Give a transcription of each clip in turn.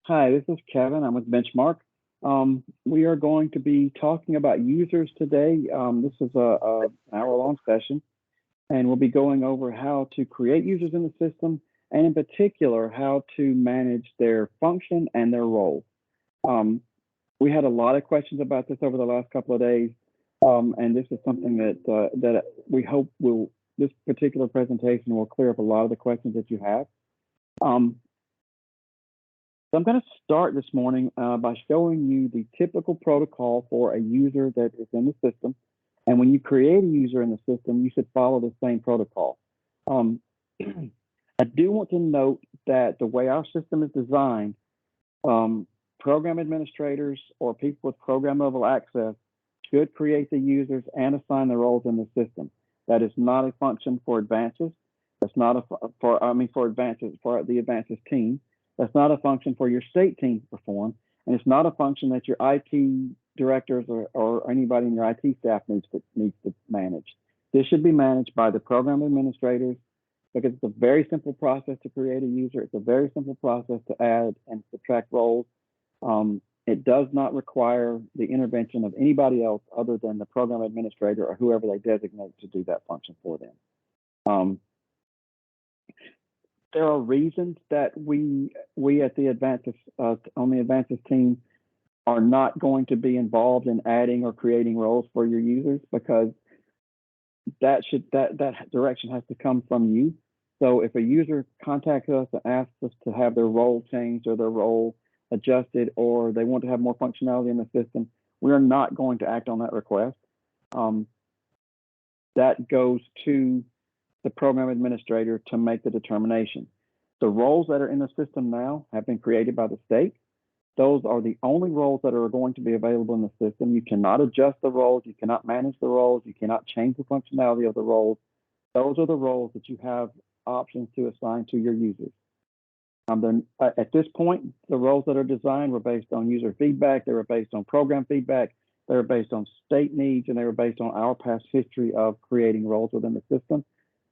Hi, this is Kevin. I'm with Benchmark. We are going to be talking about users today. This is an hour-long session, and we'll be going over how to create users in the system, and in particular, how to manage their function and their role. We had a lot of questions about this over the last couple of days, and this is something that we hope this particular presentation will clear up a lot of the questions that you have. So I'm going to start this morning by showing you the typical protocol for a user that is in the system. And when you create a user in the system, you should follow the same protocol. I do want to note that the way our system is designed, program administrators or people with program level access should create the users and assign the roles in the system. That is not a function for ADVANSYS. That's not for the ADVANSYS team. That's not a function for your state team to perform, and it's not a function that your IT directors or anybody in your IT staff needs to manage. This should be managed by the program administrators because it's a very simple process to create a user. It's a very simple process to add and subtract roles. It does not require the intervention of anybody else other than the program administrator or whoever they designate to do that function for them. There are reasons that we at the ADVANSYS on the ADVANSYS team are not going to be involved in adding or creating roles for your users because that direction has to come from you. So if a user contacts us and asks us to have their role changed or their role adjusted, or they want to have more functionality in the system, we are not going to act on that request. That goes to the program administrator to make the determination. The roles that are in the system now have been created by the state. Those are the only roles that are going to be available in the system. You cannot adjust the roles. You cannot manage the roles. You cannot change the functionality of the roles. Those are the roles that you have options to assign to your users. At this point, the roles that are designed were based on user feedback. They were based on program feedback. They were based on state needs, and they were based on our past history of creating roles within the system.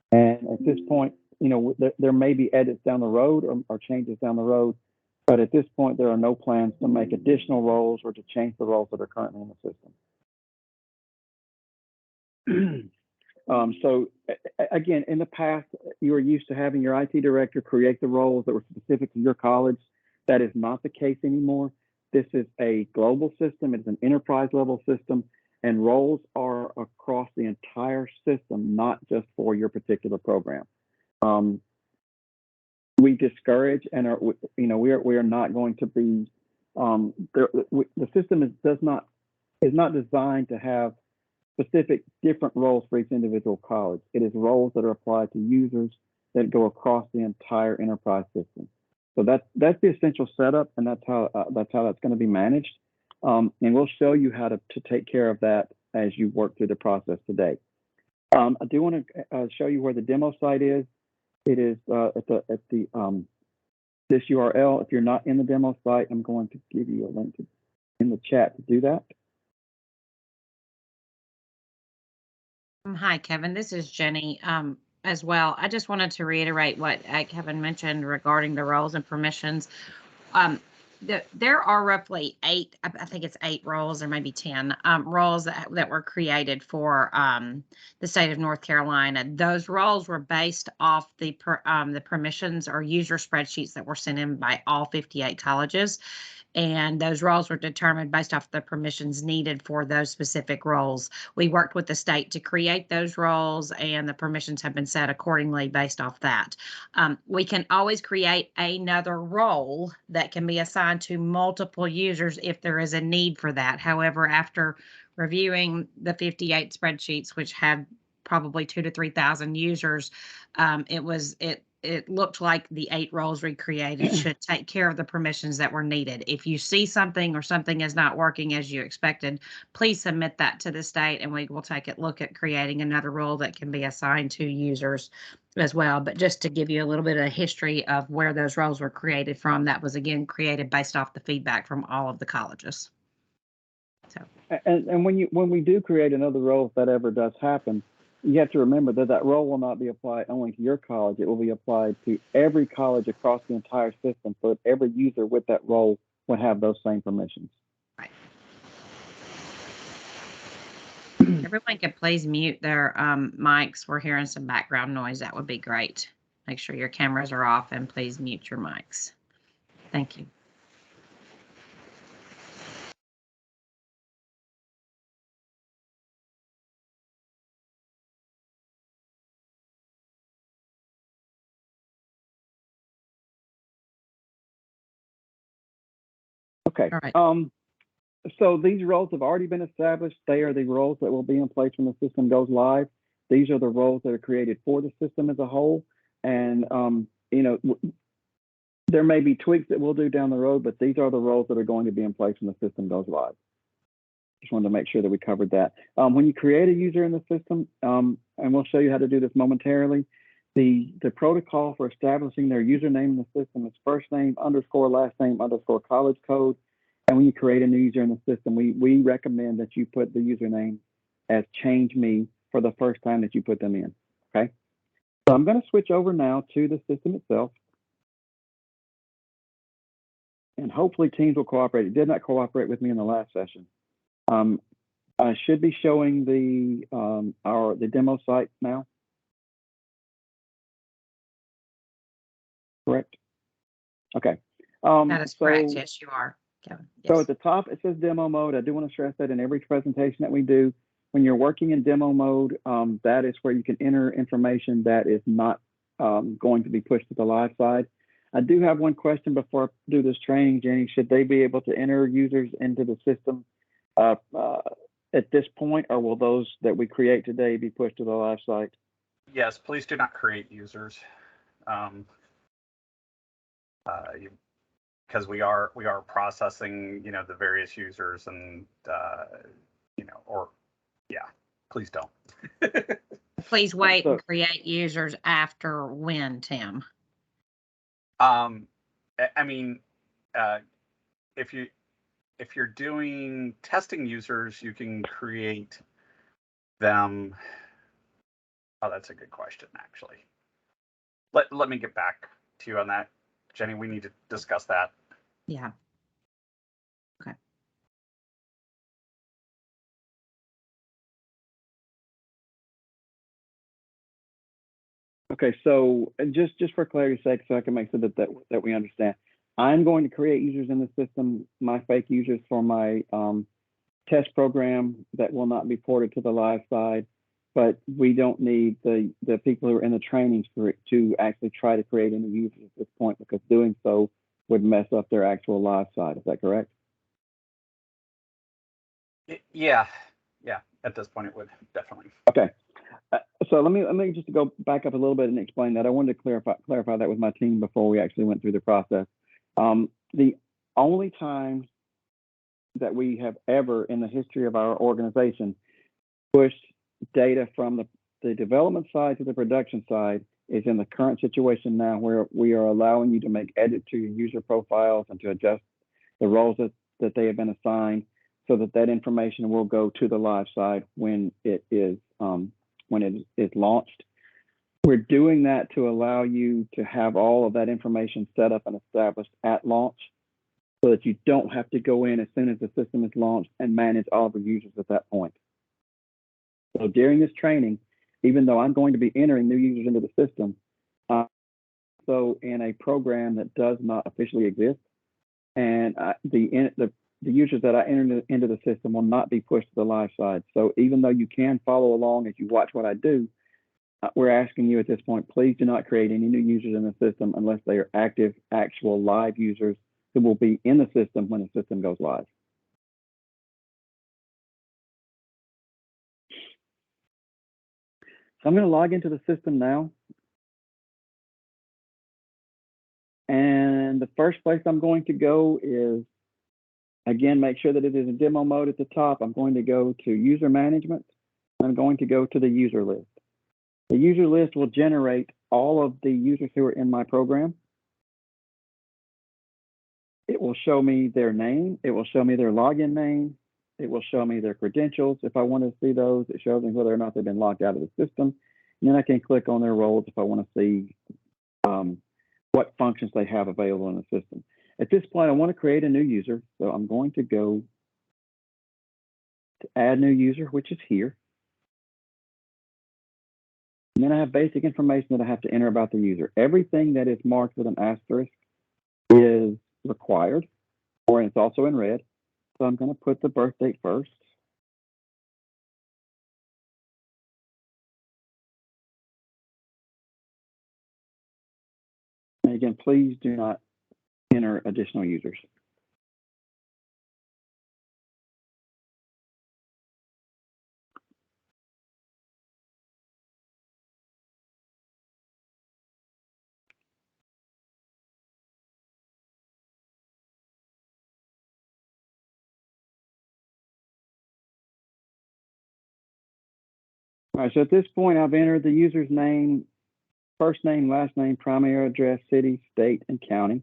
And at this point, there may be edits down the road or changes down the road, but at this point, there are no plans to make additional roles or to change the roles that are currently in the system. So again, in the past, you were used to having your IT director create the roles that were specific to your college. That is not the case anymore. This is a global system. It's an enterprise level system. And roles are across the entire system, not just for your particular program. We discourage and we are not going to be. The system is not designed to have specific different roles for each individual college. It is roles that are applied to users that go across the entire enterprise system. So that's the essential setup, and that's how that's going to be managed. And we'll show you how to take care of that as you work through the process today. I do want to show you where the demo site is. It is at this URL. If you're not in the demo site, I'm going to give you a link in the chat to do that. Hi, Kevin. This is Jenny as well. I just wanted to reiterate what Kevin mentioned regarding the roles and permissions. There are roughly 8, I think it's 8 roles or maybe 10 roles that were created for the state of North Carolina. Those roles were based off the permissions or user spreadsheets that were sent in by all 58 colleges. And those roles were determined based off the permissions needed for those specific roles. We worked with the state to create those roles, and the permissions have been set accordingly based off that. We can always create another role that can be assigned to multiple users if there is a need for that. However, after reviewing the 58 spreadsheets, which had probably 2,000 to 3,000 users, it looked like the 8 roles we created should take care of the permissions that were needed. If you see something or something is not working as you expected, please submit that to the state, and we will take a look at creating another role that can be assigned to users as well. But just to give you a little bit of history of where those roles were created from, that was again created based off the feedback from all of the colleges. So. And when we do create another role, if that ever does happen, you have to remember that that role will not be applied only to your college. It will be applied to every college across the entire system. So that every user with that role would have those same permissions. Right. Everyone could please mute their mics. We're hearing some background noise. That would be great. Make sure your cameras are off and please mute your mics. Thank you. Okay. All right. So these roles have already been established. They are the roles that will be in place when the system goes live. These are the roles that are created for the system as a whole. And, you know, there may be tweaks that we'll do down the road, but these are the roles that are going to be in place when the system goes live. Just wanted to make sure that we covered that. When you create a user in the system, and we'll show you how to do this momentarily, the protocol for establishing their username in the system is first name underscore last name underscore college code. And when you create a new user in the system, we recommend that you put the username as change me for the first time that you put them in, okay? So I'm going to switch over now to the system itself. And hopefully Teams will cooperate. It did not cooperate with me in the last session. I should be showing the demo site now. Correct? Okay. That is correct. Yes, you are, Kevin. Yes. So at the top, it says demo mode. I do want to stress that in every presentation that we do, when you're working in demo mode, that is where you can enter information that is not going to be pushed to the live side. I do have one question before I do this training, Jenny. Should they be able to enter users into the system at this point, or will those that we create today be pushed to the live site? Yes, please do not create users. Because we are processing, you know, the various users and, you know, or yeah, please don't. Please wait and create users after when, Tim? I mean, if you're doing testing users, you can create them. Oh, that's a good question, actually. Let me get back to you on that, Jenny. We need to discuss that. Yeah. Okay. Okay, so just for clarity's sake, so I can make sure that we understand, I'm going to create users in the system, my fake users for my test program that will not be ported to the live side, but we don't need the people who are in the trainings to actually try to create any users at this point, because doing so would mess up their actual live side. Is that correct? Yeah. At this point, it would definitely. Okay. So let me just go back up a little bit and explain that. I wanted to clarify that with my team before we actually went through the process. The only time that we have ever in the history of our organization pushed data from the development side to the production side is in the current situation now, where we are allowing you to make edits to your user profiles and to adjust the roles that they have been assigned, so that information will go to the live side when it is launched. We're doing that to allow you to have all of that information set up and established at launch, so that you don't have to go in as soon as the system is launched and manage all the users at that point. So during this training, even though I'm going to be entering new users into the system, so in a program that does not officially exist, and the users that I enter into the system will not be pushed to the live side. So even though you can follow along as you watch what I do, we're asking you at this point, please do not create any new users in the system unless they are active, actual live users who will be in the system when the system goes live. So I'm going to log into the system now. And the first place I'm going to go is, again, make sure that it is in demo mode at the top. I'm going to go to user management. I'm going to go to the user list. The user list will generate all of the users who are in my program. It will show me their name. It will show me their login name. It will show me their credentials. If I want to see those, it shows me whether or not they've been locked out of the system. And then I can click on their roles if I want to see what functions they have available in the system. At this point, I want to create a new user. So I'm going to go to add new user, which is here. And then I have basic information that I have to enter about the user. Everything that is marked with an asterisk is required, or it's also in red. So I'm going to put the birth date first. And again, please do not enter additional users. All right, so at this point, I've entered the user's name, first name, last name, primary address, city, state, and county.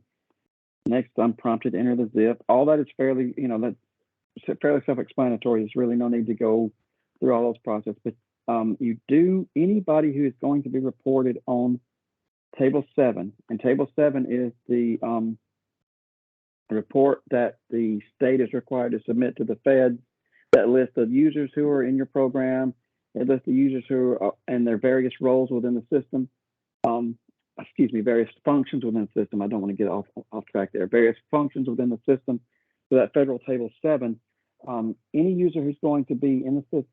Next, I'm prompted to enter the zip. All that is fairly, that's fairly self-explanatory. There's really no need to go through all those processes. But anybody who is going to be reported on Table 7, and Table 7 is the report that the state is required to submit to the feds that lists the users who are in your program. It lists the users who are and their various roles within the system. Various functions within the system. I don't want to get off track there. Various functions within the system. So that federal Table 7, any user who's going to be in the system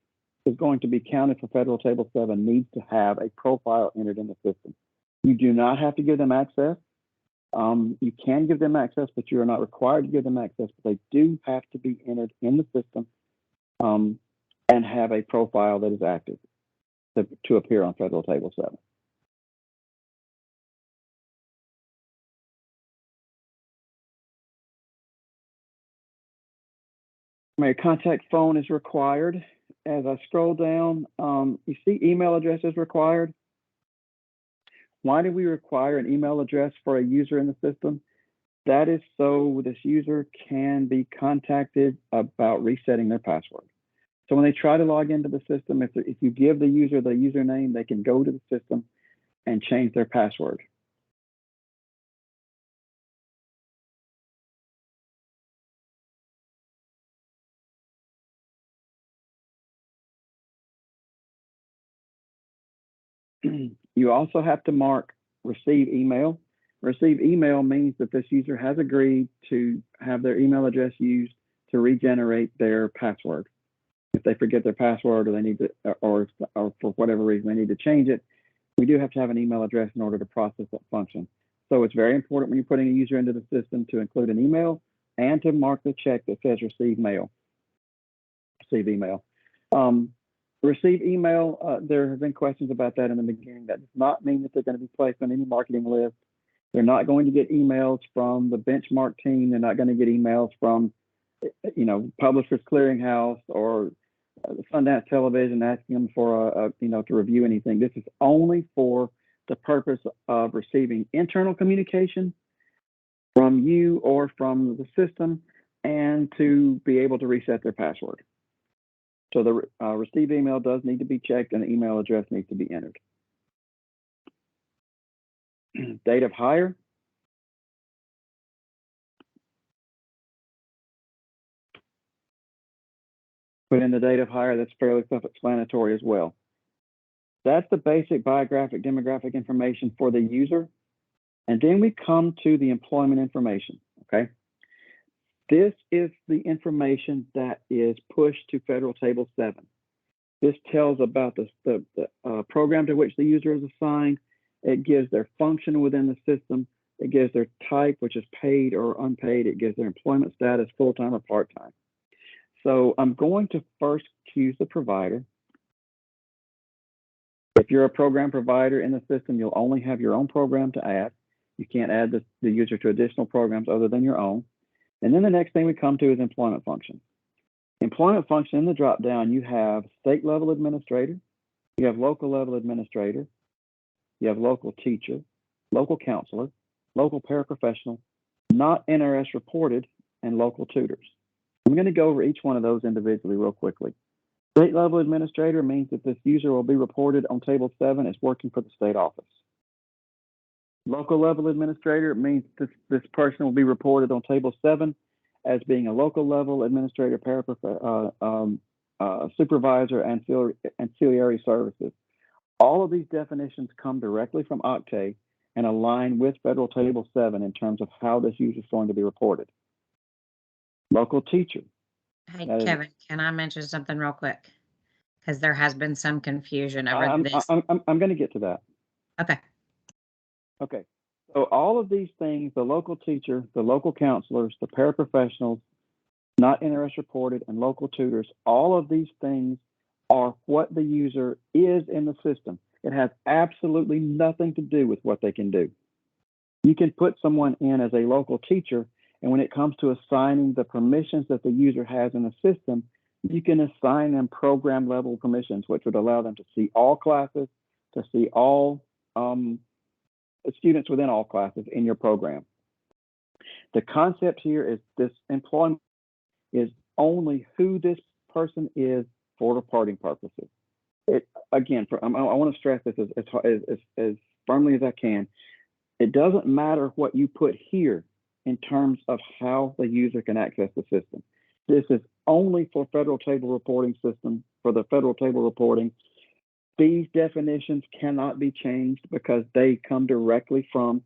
is going to be counted for federal Table 7 needs to have a profile entered in the system. You do not have to give them access. You can give them access, but you are not required to give them access, but they do have to be entered in the system and have a profile that is active to appear on federal Table 7. My contact phone is required. As I scroll down, you see email address is required. Why do we require an email address for a user in the system? That is so this user can be contacted about resetting their password. So when they try to log into the system, if you give the user the username, they can go to the system and change their password. You also have to mark receive email. Receive email means that this user has agreed to have their email address used to regenerate their password. If they forget their password or they need to, or for whatever reason they need to change it, we do have to have an email address in order to process that function. So it's very important when you're putting a user into the system to include an email and to mark the check that says receive mail. Receive email. Receive email, there have been questions about that in the beginning. That does not mean that they're going to be placed on any marketing list. They're not going to get emails from the benchmark team. They're not going to get emails from, Publishers Clearinghouse or Sundance Television asking them for to review anything. This is only for the purpose of receiving internal communication from you or from the system and to be able to reset their password. So the receive email does need to be checked and the email address needs to be entered. Date of hire. Put in the date of hire. That's fairly self-explanatory as well. That's the basic biographic demographic information for the user. And then we come to the employment information, okay? This is the information that is pushed to Federal Table 7. This tells about the program to which the user is assigned. It gives their function within the system. It gives their type, which is paid or unpaid. It gives their employment status, full-time or part-time. So I'm going to first choose the provider. If you're a program provider in the system, you'll only have your own program to add. You can't add the user to additional programs other than your own. And then the next thing we come to is employment function. Employment function in the drop down, you have state level administrator, you have local level administrator, you have local teacher, local counselor, local paraprofessional, not NRS reported, and local tutors. I'm going to go over each one of those individually real quickly. State level administrator means that this user will be reported on table 7 as working for the state office. Local level administrator means this person will be reported on table 7 as being a local level administrator, supervisor, and ancillary services. All of these definitions come directly from Octave and align with Federal Table 7 in terms of how this user is going to be reported. Local teacher. Hey, Kevin, can I mention something real quick? Because there has been some confusion over this. I'm going to get to that. Okay. Okay. So all of these things, the local teacher, the local counselors, the paraprofessionals, not NRS reported, and local tutors, all of these things are what the user is in the system. It has absolutely nothing to do with what they can do. You can put someone in as a local teacher, and when it comes to assigning the permissions that the user has in the system, you can assign them program level permissions, which would allow them to see all classes, to see all students within all classes in your program. The concept here is this employment is only who this person is for reporting purposes. Again, I want to stress this as firmly as I can. It doesn't matter what you put here in terms of how the user can access the system. This is only for Federal Table Reporting system, for the Federal Table Reporting. These definitions cannot be changed because they come directly from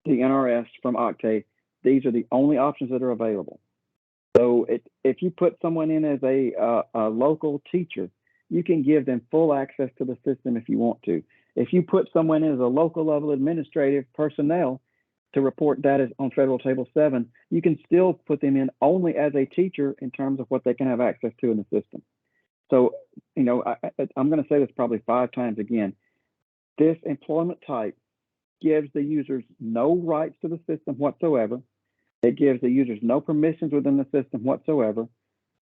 the NRS, from Octave. These are the only options that are available. So if you put someone in as a local teacher, you can give them full access to the system if you want to. If you put someone in as a local level administrative personnel to report data on Federal Table 7, you can still put them in only as a teacher in terms of what they can have access to in the system. So, you know, I'm going to say this probably 5 times again. This employment type gives the users no rights to the system whatsoever. It gives the users no permissions within the system whatsoever.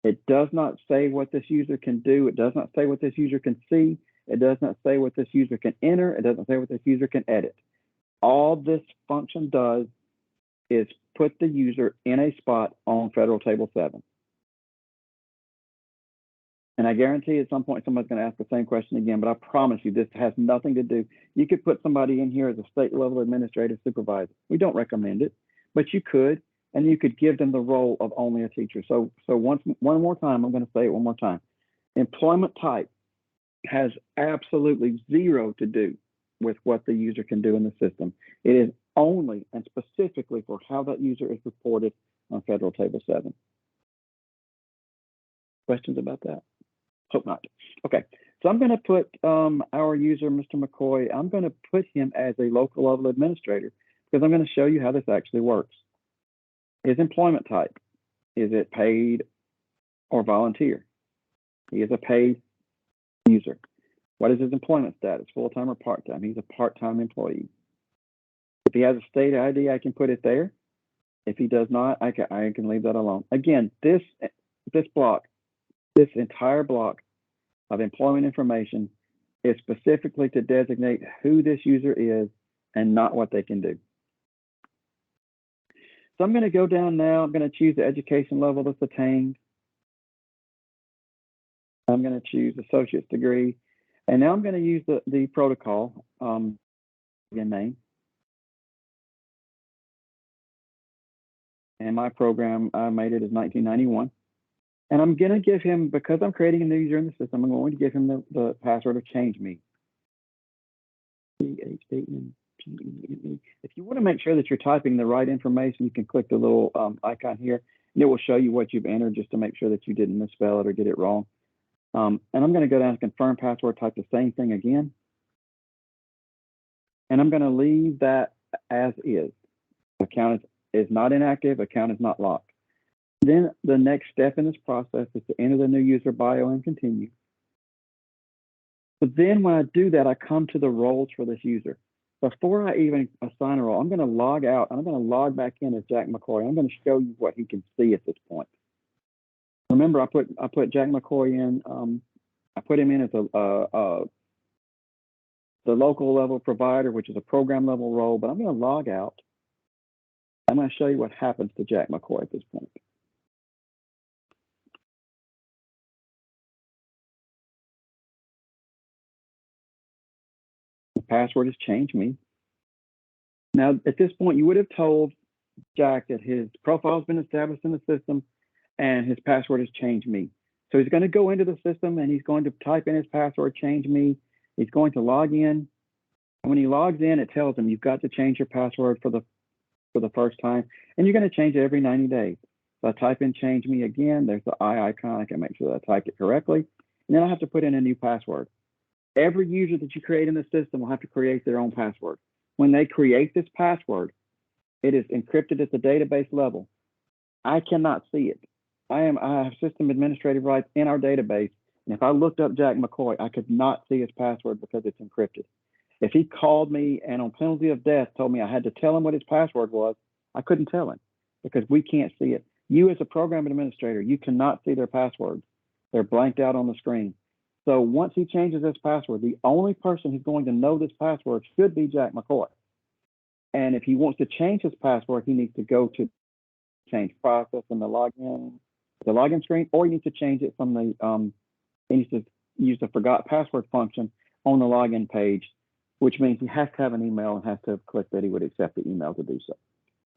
It does not say what this user can do. It does not say what this user can see. It does not say what this user can enter. It doesn't say what this user can edit. All this function does is put the user in a spot on Federal Table 7. And I guarantee at some point somebody's going to ask the same question again, but I promise you this has nothing to do. You could put somebody in here as a state level administrative supervisor. We don't recommend it, but you could, and you could give them the role of only a teacher. So one more time, I'm going to say it one more time. Employment type has absolutely zero to do with what the user can do in the system. It is only and specifically for how that user is reported on Federal Table 7. Questions about that? Hope not. Okay, so I'm going to put our user, Mr. McCoy, I'm going to put him as a local level administrator because I'm going to show you how this actually works. His employment type, is it paid or volunteer? He is a paid user. What is his employment status, full-time or part-time? He's a part-time employee. If he has a state ID, I can put it there. If he does not, I can leave that alone. Again, this entire block of employment information is specifically to designate who this user is and not what they can do. So I'm going to go down now. I'm going to choose the education level that's attained. I'm going to choose associate's degree. And now I'm going to use the protocol name. And my program, I made it as 1991. And I'm going to give him, because I'm creating a new user in the system, I'm going to give him the password of change me. If you want to make sure that you're typing the right information, you can click the little icon here, and it will show you what you've entered just to make sure that you didn't misspell it or get it wrong. And I'm going to go down to confirm password, type the same thing again. And I'm going to leave that as is. Account is not inactive, account is not locked. Then the next step in this process is to enter the new user bio and continue. But then when I do that, I come to the roles for this user. Before I even assign a role, I'm going to log out and I'm going to log back in as Jack McCoy. I'm going to show you what he can see at this point. Remember, I put Jack McCoy in. I put him in as the local level provider, which is a program level role. But I'm going to log out. I'm going to show you what happens to Jack McCoy at this point. password is change me. Now, at this point, you would have told Jack that his profile has been established in the system and his password is change me. So he's going to go into the system and he's going to type in his password, change me. He's going to log in. And when he logs in, it tells him you've got to change your password for the first time, and you're going to change it every 90 days. So I type in change me again. There's the eye icon. I can make sure that I typed it correctly. And then I have to put in a new password. Every user that you create in the system will have to create their own password. When they create this password, it is encrypted at the database level. I cannot see it. I have system administrative rights in our database. And if I looked up Jack McCoy, I could not see his password because it's encrypted. If he called me and on penalty of death told me I had to tell him what his password was, I couldn't tell him because we can't see it. You as a program administrator, you cannot see their passwords. They're blanked out on the screen. So once he changes his password, the only person who's going to know this password should be Jack McCoy. And if he wants to change his password, he needs to go to change process in the login screen, or he needs to change it from the, he needs to use the forgot password function on the login page, which means he has to have an email and has to click that he would accept the email to do so.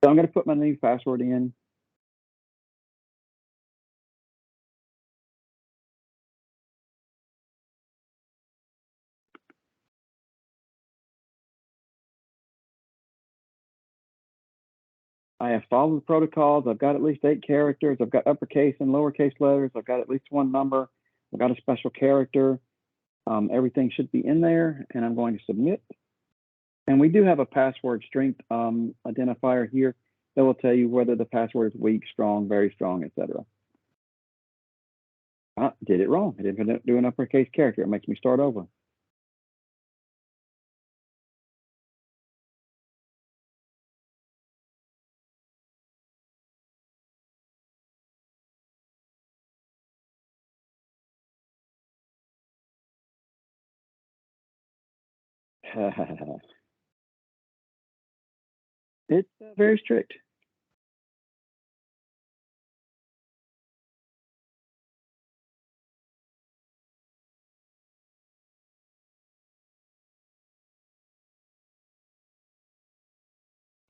So I'm going to put my new password in. I have followed the protocols. I've got at least 8 characters. I've got uppercase and lowercase letters. I've got at least 1 number. I've got a special character. Everything should be in there, and I'm going to submit. And we do have a password strength identifier here that will tell you whether the password is weak, strong, very strong, etc. I did it wrong. I didn't do an uppercase character. It makes me start over. It's very strict.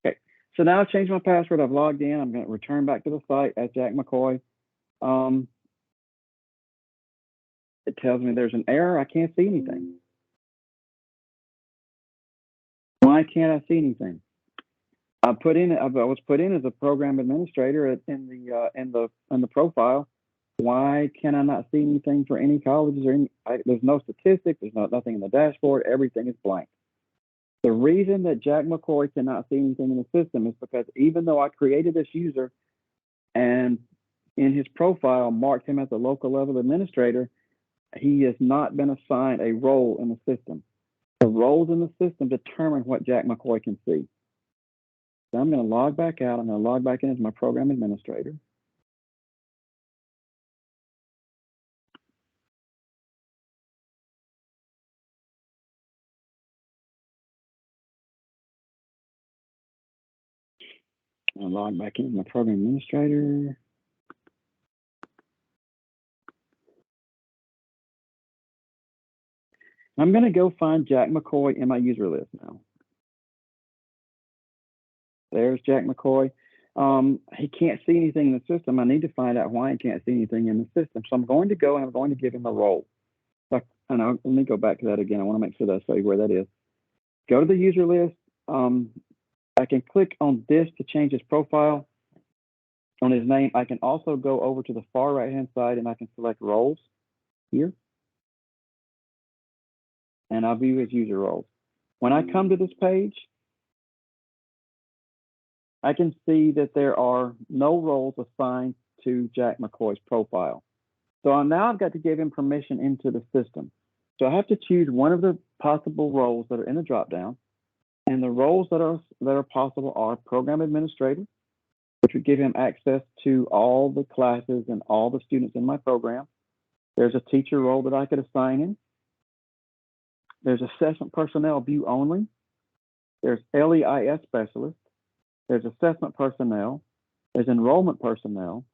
Okay, so now I've changed my password. I've logged in. I'm going to return back to the site as Jack McCoy. It tells me there's an error. I can't see anything. Why can't I see anything? I was put in as a program administrator in the profile. Why can I not see anything for any colleges or there's no statistics. There's nothing in the dashboard. Everything is blank. The reason that Jack McCoy cannot see anything in the system is because even though I created this user and in his profile marked him as a local level administrator, he has not been assigned a role in the system. The roles in the system determine what Jack McCoy can see. So I'm going to log back out. I'm going to log back in as my program administrator. I'm going to log back in as my program administrator. I'm going to go find Jack McCoy in my user list now. There's Jack McCoy. He can't see anything in the system. I need to find out why he can't see anything in the system. So I'm going to go and I'm going to give him a role. So let me go back to that again. I want to make sure that I show you where that is. Go to the user list. I can click on this to change his profile on his name. I can also go over to the far right-hand side and I can select roles here. And I'll view his user roles. When I come to this page, I can see that there are no roles assigned to Jack McCoy's profile. So now I've got to give him permission into the system. So I have to choose one of the possible roles that are in the dropdown. And the roles that are possible are program administrator, which would give him access to all the classes and all the students in my program. There's a teacher role that I could assign him. There's assessment personnel view only. There's LEIS specialist. There's assessment personnel. There's enrollment personnel.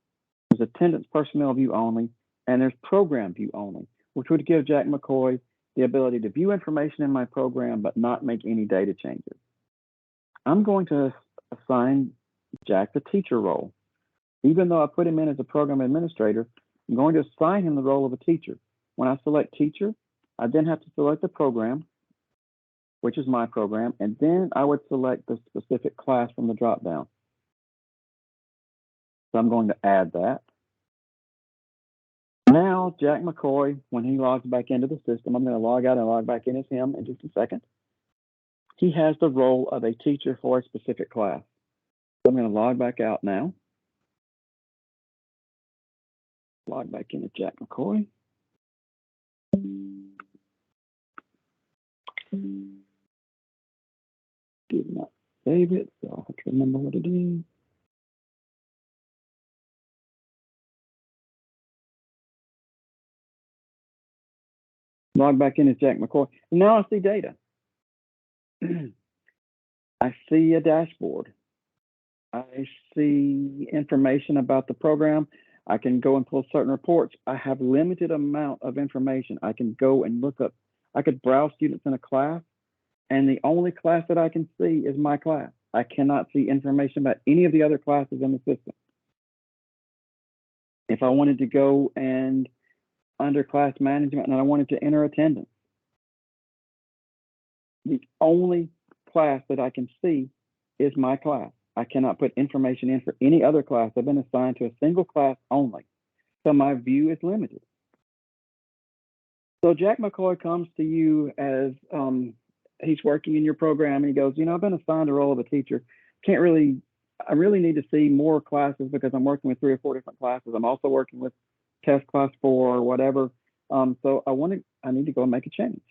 There's attendance personnel view only. And there's program view only, which would give Jack McCoy the ability to view information in my program but not make any data changes. I'm going to assign Jack the teacher role. Even though I put him in as a program administrator, I'm going to assign him the role of a teacher. When I select teacher, I then have to select the program, which is my program, and then I would select the specific class from the dropdown. So I'm going to add that. Now, Jack McCoy, when he logs back into the system, I'm going to log out and log back in as him in just a second. He has the role of a teacher for a specific class. So I'm going to log back out now. Log back in as Jack McCoy. Did not save it, so I'll have to remember what it is. Log back in as Jack McCoy. And now I see data. I see a dashboard. I see information about the program. I can go and pull certain reports. I have limited amount of information. I can go and look up. I could browse students in a class, and the only class that I can see is my class. I cannot see information about any of the other classes in the system. If I wanted to go and under class management and I wanted to enter attendance, the only class that I can see is my class. I cannot put information in for any other class. I've been assigned to a single class only. So my view is limited. So Jack McCoy comes to you as he's working in your program, and he goes, I've been assigned the role of a teacher. I really need to see more classes because I'm working with 3 or 4 different classes. I'm also working with test class 4 or whatever. So I need to go and make a change.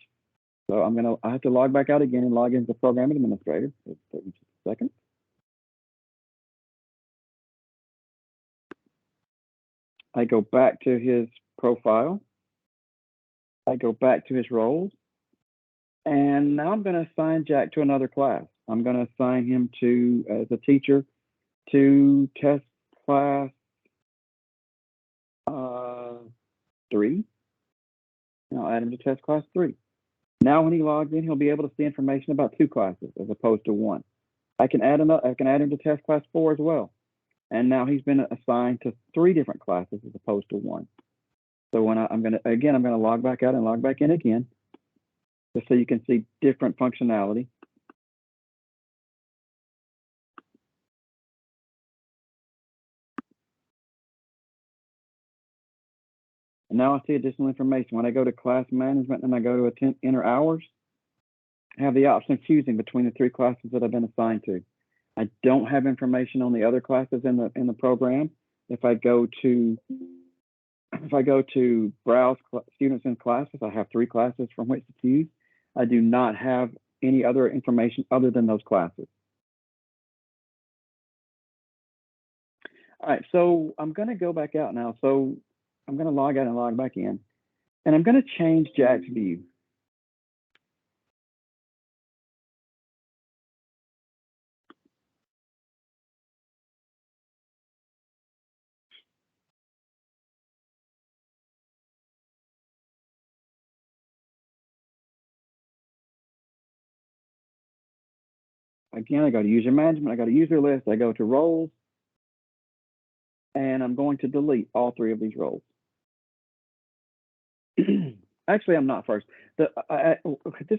So I have to log back out again and log into the program administrator. Just a second. I go back to his profile. I go back to his roles. And now I'm going to assign Jack to another class. I'm going to assign him to, as a teacher, to test class 3. And I'll add him to test class 3. Now when he logs in, he'll be able to see information about 2 classes as opposed to 1. I can add him to test class 4 as well. And now he's been assigned to 3 different classes as opposed to 1. So when I'm going to log back out and log back in again, just so you can see different functionality. And now I see additional information. When I go to class management and I go to enter hours, I have the option of choosing between the 3 classes that I've been assigned to. I don't have information on the other classes in the program. If I go to browse students in classes, I have 3 classes from which to choose. I do not have any other information other than those classes. All right, so I'm going to go back out now. So I'm going to log out and log back in, and I'm going to change Jack's view. Again, I go to user management, I go to user list, I go to roles, and I'm going to delete all 3 of these roles. Actually, I'm not first. This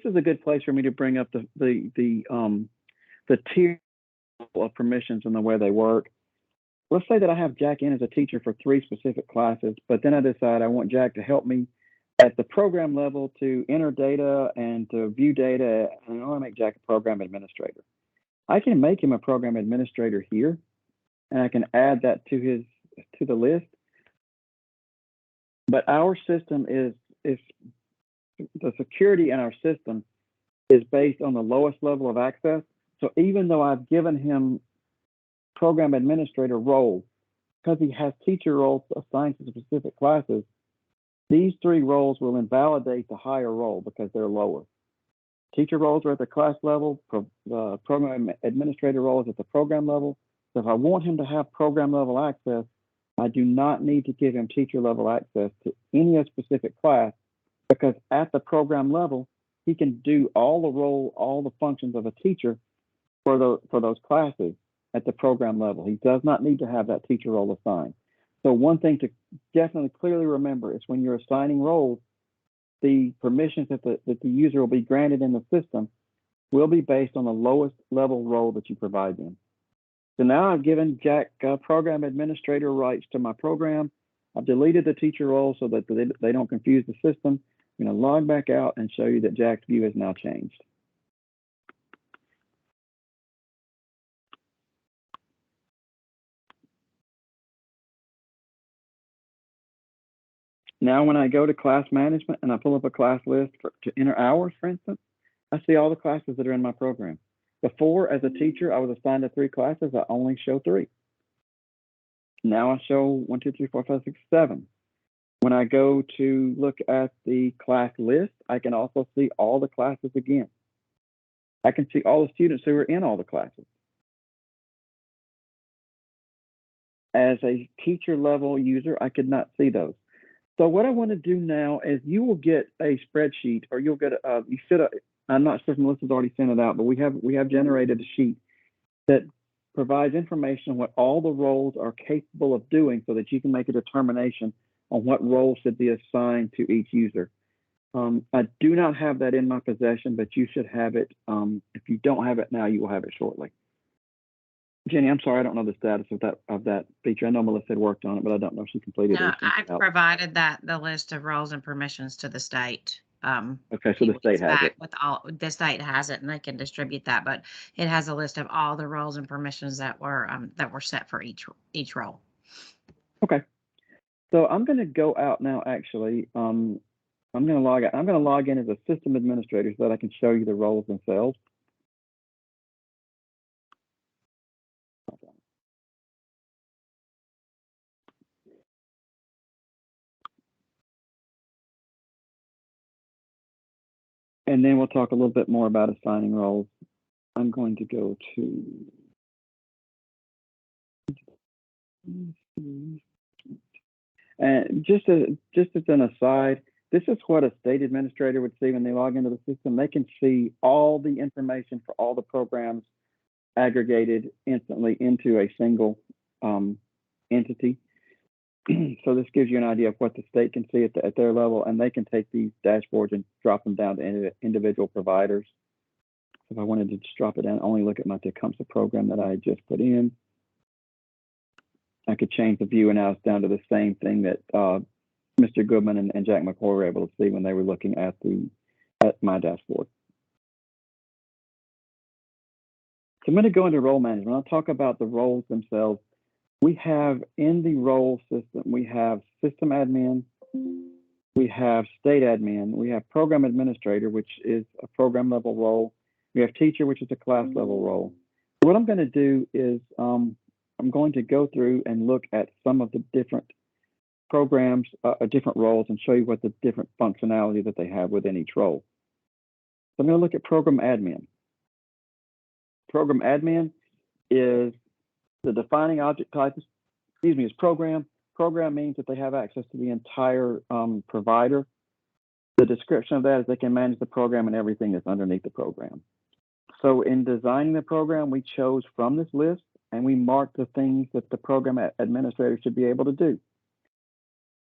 is a good place for me to bring up the tier of permissions and the way they work. Let's say that I have Jack in as a teacher for 3 specific classes, but then I decide I want Jack to help me at the program level to enter data and to view data, and I want to make Jack a program administrator. I can make him a program administrator here, and I can add that to the list. But our system is the security in our system is based on the lowest level of access. So even though I've given him program administrator role, because he has teacher roles assigned to specific classes, these 3 roles will invalidate the higher role because they're lower. Teacher roles are at the class level, the program administrator role is at the program level. So if I want him to have program level access, I do not need to give him teacher level access to any specific class because at the program level, he can do all the functions of a teacher for those classes at the program level. He does not need to have that teacher role assigned. So one thing to definitely clearly remember is when you're assigning roles, the permissions that the user will be granted in the system will be based on the lowest level role that you provide them. So now I've given Jack program administrator rights to my program. I've deleted the teacher role so that they don't confuse the system. I'm going to log back out and show you that Jack's view has now changed. Now, when I go to class management and I pull up a class list to enter hours, for instance, I see all the classes that are in my program. Before, as a teacher, I was assigned to 3 classes. I only show 3. Now I show 1, 2, 3, 4, 5, 6, 7. When I go to look at the class list, I can also see all the classes again. I can see all the students who are in all the classes. As a teacher level user, I could not see those. So what I want to do now is you will get a spreadsheet, or you'll get I'm not sure if Melissa's already sent it out, but we have generated a sheet that provides information on what all the roles are capable of doing, so that you can make a determination on what role should be assigned to each user. I do not have that in my possession, but you should have it. If you don't have it now, you will have it shortly. Jenny, I'm sorry, I don't know the status of that feature. I know Melissa had worked on it, but I don't know if she completed No, it. I've provided the list of roles and permissions to the state. Okay, so the state has it. The state has it, and they can distribute that, but it has a list of all the roles and permissions that were set for each role. Okay, so I'm going to go out now. Actually, I'm going to log out. I'm going to log in as a system administrator so that I can show you the roles themselves. And then we'll talk a little bit more about assigning roles. I'm going to go to. And just as an aside, this is what a state administrator would see when they log into the system. They can see all the information for all the programs aggregated instantly into a single entity. So this gives you an idea of what the state can see at their level, and they can take these dashboards and drop them down to individual providers. If I wanted to just drop it down, only look at my Tecumseh program that I had just put in, I could change the view, and now it's down to the same thing that Mr. Goodman and Jack McCoy were able to see when they were looking at my dashboard. So I'm going to go into role management. I'll talk about the roles themselves. We have in the role system, we have system admin, we have state admin, we have program administrator, which is a program level role. We have teacher, which is a class level role. What I'm going to do is I'm going to go through and look at some of the different programs, different roles, and show you what the different functionality that they have within each role. So I'm going to look at program admin. Program admin is the defining object type, is program. Program means that they have access to the entire provider. The description of that is they can manage the program and everything that's underneath the program. So in designing the program, we chose from this list, and we marked the things that the program administrator should be able to do.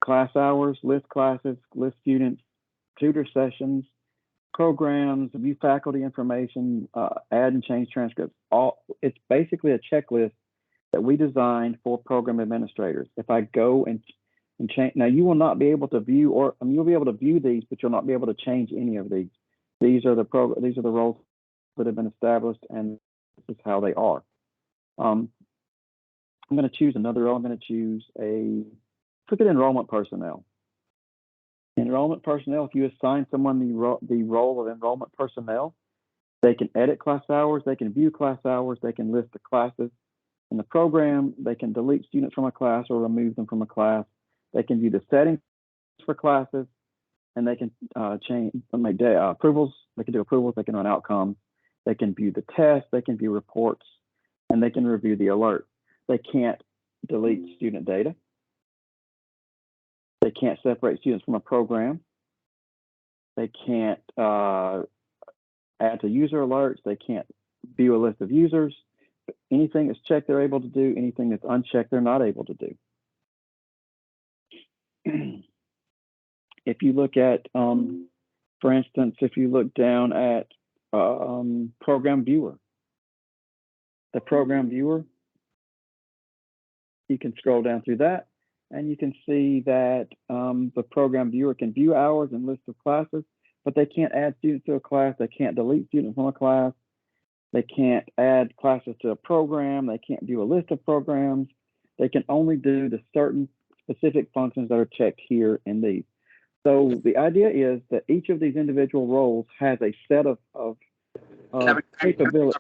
Class hours, list classes, list students, tutor sessions, programs, view faculty information, add and change transcripts. It's basically a checklist that we designed for program administrators. If I go and change, now you will not be able to view, or you'll be able to view these, but you'll not be able to change any of these. These are the roles that have been established, and this is how they are. I'm going to choose another role. I'm going to choose look at enrollment personnel. Enrollment personnel, if you assign someone the role of enrollment personnel, they can edit class hours, they can view class hours, they can list the classes in the program, they can delete students from a class or remove them from a class, they can view the settings for classes, and they can change approvals, they can do approvals, they can run outcomes, they can view the test, they can view reports, and they can review the alert. They can't delete student data. They can't separate students from a program. They can't add to user alerts. They can't view a list of users. Anything that's checked, they're able to do. Anything that's unchecked, they're not able to do. If you look at, for instance, if you look down at program viewer, the program viewer, you can scroll down through that and you can see that the program viewer can view hours and lists of classes, but they can't add students to a class. They can't delete students from a class. They can't add classes to a program. They can't view a list of programs. They can only do the certain specific functions that are checked here in these. So the idea is that each of these individual roles has a set of capabilities.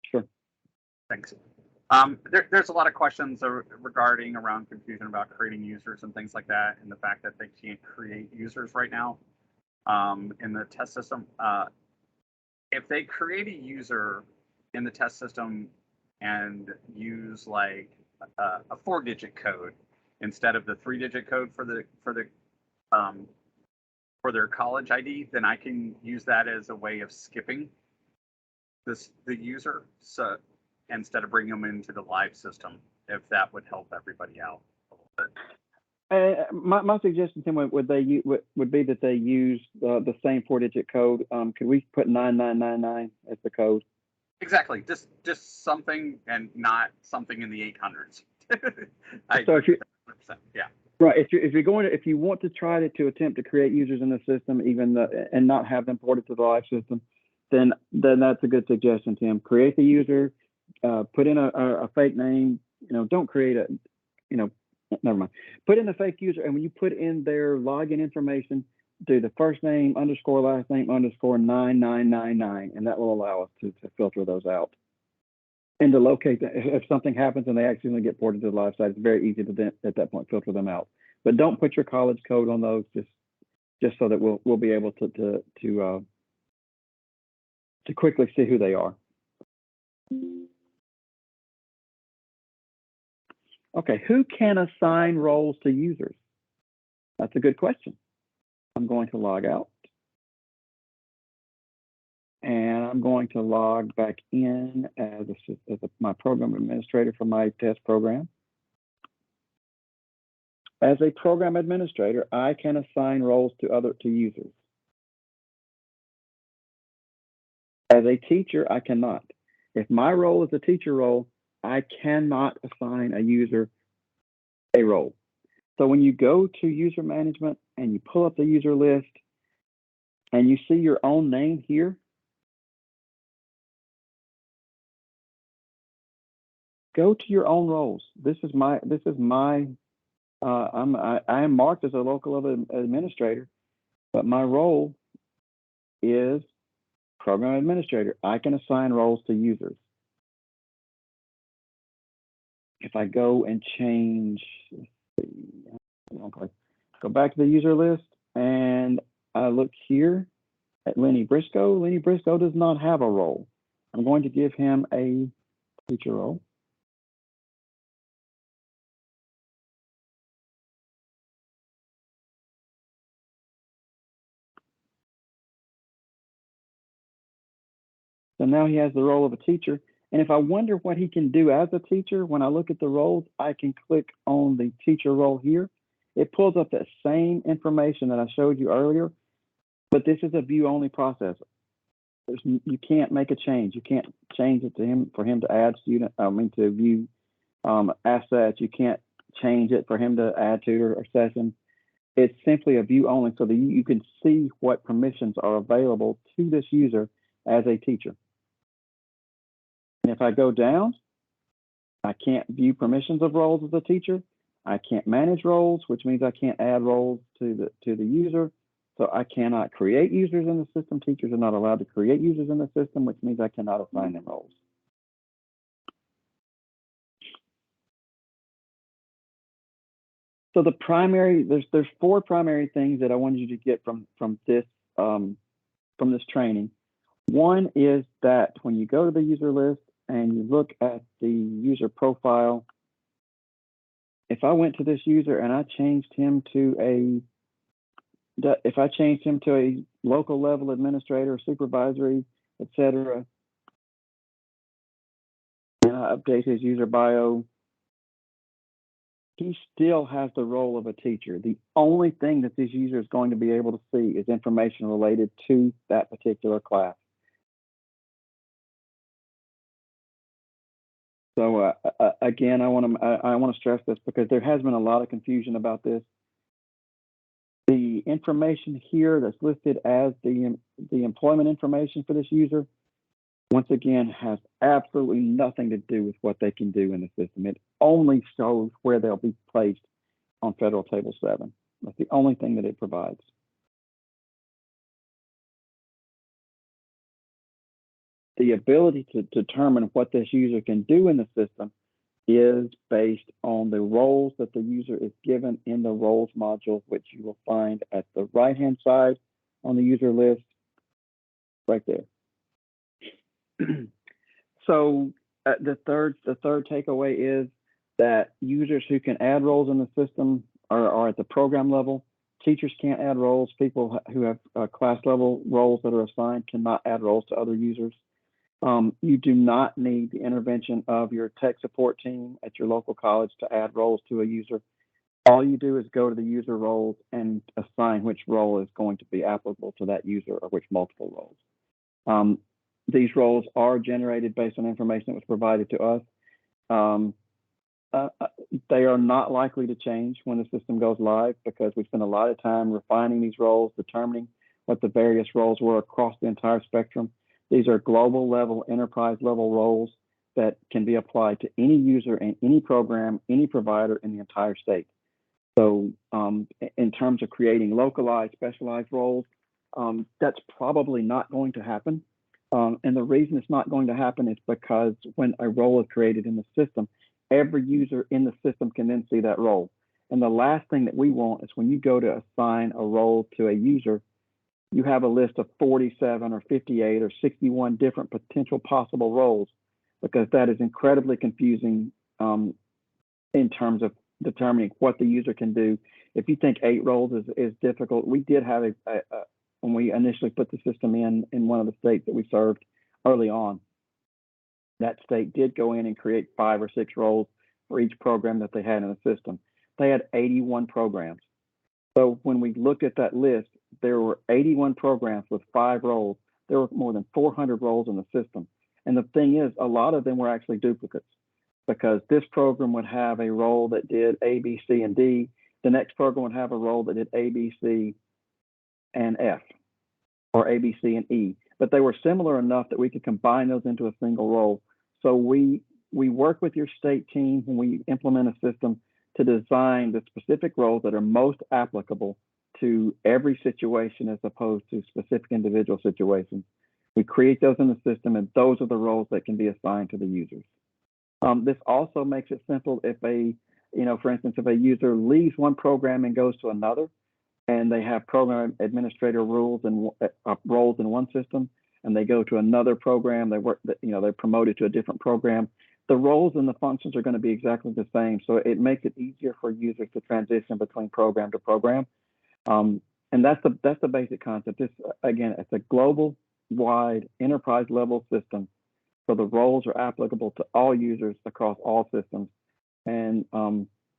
Sure. Thanks. There's a lot of questions regarding around confusion about creating users and things like that, and the fact that they can't create users right now in the test system. If they create a user in the test system and use like a 4-digit code instead of the 3-digit code for their college ID, then I can use that as a way of skipping the user. So instead of bringing them into the live system, if that would help everybody out a little bit. My suggestion, Tim, would be that they use the same 4-digit code. Could we put 9999 as the code? Exactly. Just something, and not something in the 800s. So if you, yeah. Right. If you want to try to attempt to create users in the system, and not have them ported to the live system, then that's a good suggestion, Tim. Create the user, put in a fake name. Don't create a, never mind. Put in the fake user, and when you put in their login information, do the first name _ last name _ 9999, and that will allow us to filter those out. And to locate that, if something happens and they accidentally get ported to the live site, it's very easy to then, at that point, filter them out. But don't put your college code on those, just so that we'll be able to quickly see who they are. Okay, who can assign roles to users? That's a good question. I'm going to log out. And I'm going to log back in as my program administrator for my test program. As a program administrator, I can assign roles to users. As a teacher, I cannot. If my role is a teacher role, I cannot assign a user a role. So when you go to user management and you pull up the user list and you see your own name here, go to your own roles. I am marked as a local administrator, but my role is program administrator. I can assign roles to users. If I go and change, go back to the user list and I look here at Lenny Briscoe. Lenny Briscoe does not have a role. I'm going to give him a teacher role. So now he has the role of a teacher. And if I wonder what he can do as a teacher, when I look at the roles, I can click on the teacher role here. It pulls up that same information that I showed you earlier, but this is a view-only process. You can't make a change. You can't change it to him for him to add to view assets. You can't change it for him to add tutor or session. It's simply a view only, so that you can see what permissions are available to this user as a teacher. And if I go down, I can't view permissions of roles as a teacher. I can't manage roles, which means I can't add roles to the user. So I cannot create users in the system. Teachers are not allowed to create users in the system, which means I cannot assign them roles. So there's 4 primary things that I wanted you to get from this training. One is that when you go to the user list and you look at the user profile, if I went to this user and I changed him to if I change him to a local level administrator, supervisory, etc., and I update his user bio, he still has the role of a teacher. The only thing that this user is going to be able to see is information related to that particular class. So again, I want to stress this because there has been a lot of confusion about this. The information here that's listed as the employment information for this user, once again, has absolutely nothing to do with what they can do in the system. It only shows where they'll be placed on Federal Table 7. That's the only thing that it provides. The ability to determine what this user can do in the system is based on the roles that the user is given in the roles module, which you will find at the right-hand side on the user list, right there. So the third takeaway is that users who can add roles in the system are at the program level. Teachers can't add roles. People who have class level roles that are assigned cannot add roles to other users. You do not need the intervention of your tech support team at your local college to add roles to a user. All you do is go to the user roles and assign which role is going to be applicable to that user or which multiple roles. These roles are generated based on information that was provided to us. They are not likely to change when the system goes live because we spend a lot of time refining these roles, determining what the various roles were across the entire spectrum. These are global level, enterprise level roles that can be applied to any user in any program, any provider in the entire state. So in terms of creating localized, specialized roles, that's probably not going to happen. And the reason it's not going to happen is because when a role is created in the system, every user in the system can then see that role. And the last thing that we want is when you go to assign a role to a user, you have a list of 47 or 58 or 61 different potential possible roles, because that is incredibly confusing in terms of determining what the user can do. If you think 8 roles is difficult, we did have when we initially put the system in one of the states that we served early on, that state did go in and create 5 or 6 roles for each program that they had in the system. They had 81 programs. So when we looked at that list, there were 81 programs with 5 roles. There were more than 400 roles in the system. And the thing is, a lot of them were actually duplicates, because this program would have a role that did A, B, C, and D. The next program would have a role that did A, B, C, and F, or A, B, C, and E. But they were similar enough that we could combine those into a single role. So we work with your state team when we implement a system to design the specific roles that are most applicable to every situation as opposed to specific individual situations. We create those in the system, and those are the roles that can be assigned to the users. This also makes it simple if for instance, if a user leaves one program and goes to another, and they have program administrator roles and roles in one system, and they go to another program, they're promoted to a different program. The roles and the functions are going to be exactly the same, so it makes it easier for users to transition between program to program. And that's the basic concept. This, again, it's a global-wide enterprise-level system, so the roles are applicable to all users across all systems, and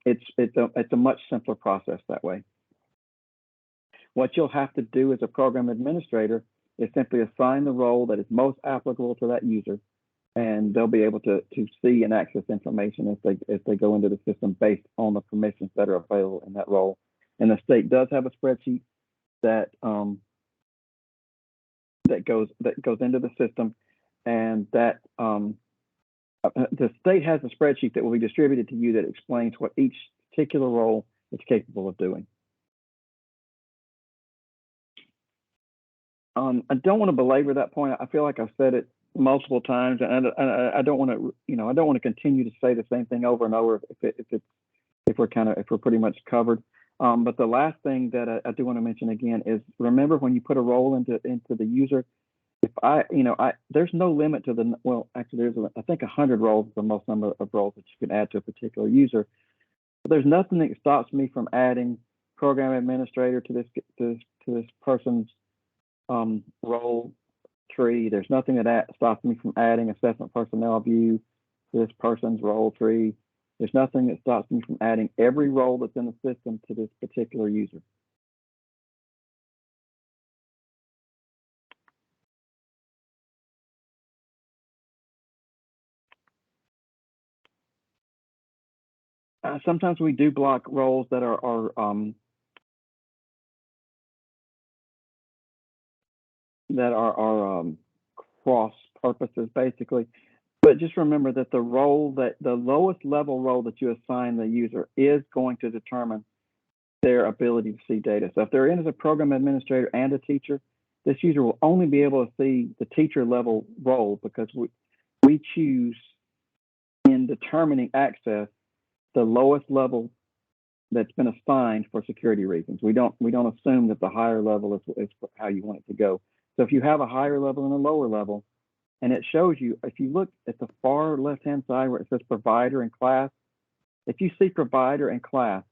it's a much simpler process that way. What you'll have to do as a program administrator is simply assign the role that is most applicable to that user, and they'll be able to see and access information as they go into the system based on the permissions that are available in that role. And the state does have a spreadsheet that goes into the system, and that the state has a spreadsheet that will be distributed to you that explains what each particular role is capable of doing. I don't want to belabor that point. I feel like I've said it multiple times, and I don't want to, I don't want to continue to say the same thing over and over if we're pretty much covered. But the last thing that I do want to mention again is, remember, when you put a role into the user, if there's no limit to actually there's I think 100 roles is the most number of roles that you can add to a particular user. But there's nothing that stops me from adding program administrator to this person's role tree. There's nothing that stops me from adding assessment personnel view to this person's role tree. There's nothing that stops me from adding every role that's in the system to this particular user. Sometimes we do block roles that are cross purposes, basically. But just remember that the lowest level role that you assign the user is going to determine their ability to see data. So if they're in as a program administrator and a teacher, this user will only be able to see the teacher level role, because we choose in determining access the lowest level that's been assigned for security reasons. We don't assume that the higher level is how you want it to go. So if you have a higher level and a lower level, and it shows you, if you look at the far left-hand side where it says provider and class, if you see provider and class,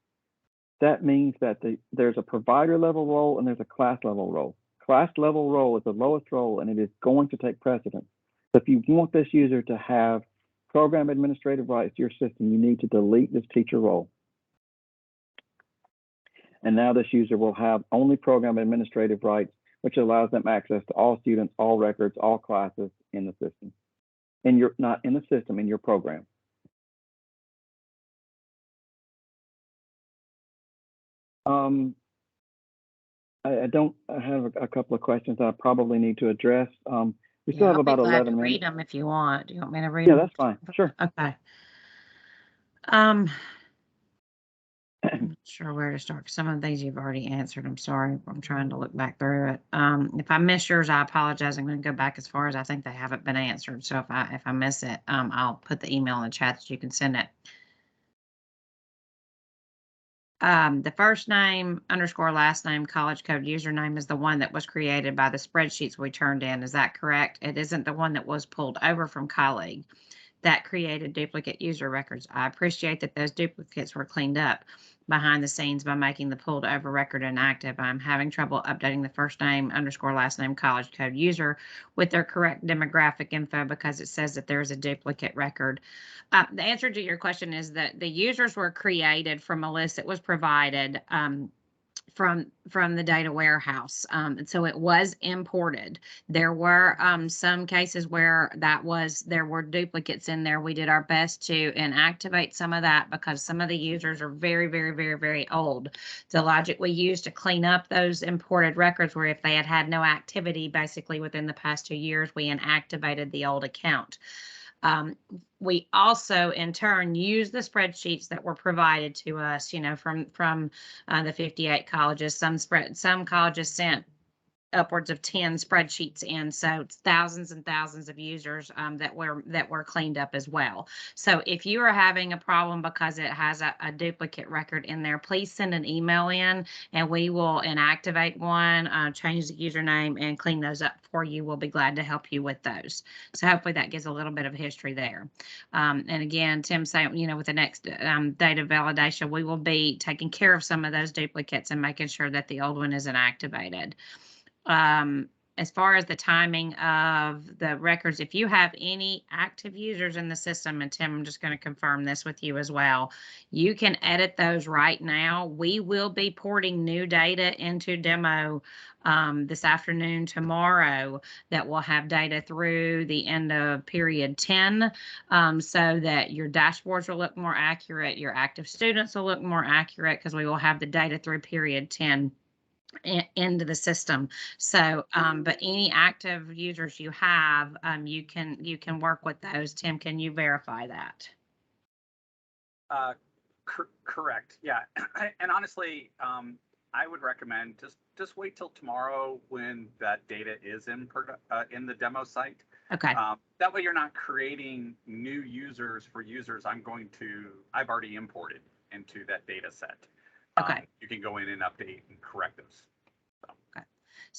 that means that there's a provider level role and there's a class level role. Class level role is the lowest role, and it is going to take precedence. So if you want this user to have program administrative rights to your system, you need to delete this teacher role. And now this user will have only program administrative rights, which allows them access to all students, all records, all classes in the system. Not in the system, in your program. I have a couple of questions that I probably need to address. We still have I'll about be glad 11 to minutes. read them if you want. Do you want me to read Yeah, them? that's fine. Sure. Okay. I'm not sure where to start. Some of these you've already answered. I'm sorry. I'm trying to look back through it. If I miss yours, I apologize. I'm going to go back as far as I think they haven't been answered. So if I miss it, I'll put the email in the chat that you can send it. The first name _ last name college code username is the one that was created by the spreadsheets we turned in. Is that correct? It isn't the one that was pulled over from colleague that created duplicate user records. I appreciate that those duplicates were cleaned up behind the scenes by making the pulled over record inactive. I'm having trouble updating the first name _ last name college code user with their correct demographic info because it says that there's a duplicate record. The answer to your question is that the users were created from a list that was provided from the data warehouse. And so it was imported. There were some cases where there were duplicates in there. We did our best to inactivate some of that because some of the users are very, very, very, very old. The logic we used to clean up those imported records were if they had had no activity basically within the past 2 years, we inactivated the old account. We also, in turn, use the spreadsheets that were provided to us, from the 58 colleges. Some colleges sent upwards of 10 spreadsheets in, so it's thousands and thousands of users that were cleaned up as well. So if you are having a problem because it has a duplicate record in there, please send an email in and we will inactivate one, change the username, and clean those up for you. We'll be glad to help you with those. So hopefully that gives a little bit of history there. And again, Tim saying, with the next data validation, we will be taking care of some of those duplicates and making sure that the old one is inactivated. As far as the timing of the records, if you have any active users in the system, and Tim, I'm just going to confirm this with you as well, you can edit those right now. We will be porting new data into demo this afternoon, tomorrow, that will have data through the end of period 10, so that your dashboards will look more accurate, your active students will look more accurate, because we will have the data through period 10 into the system. So, but any active users you have, you can work with those. Tim, can you verify that? Correct. Yeah. And honestly, I would recommend just wait till tomorrow when that data is in the demo site. Okay. That way you're not creating new users for users I've already imported into that data set. Okay. You can go in and update and correct those.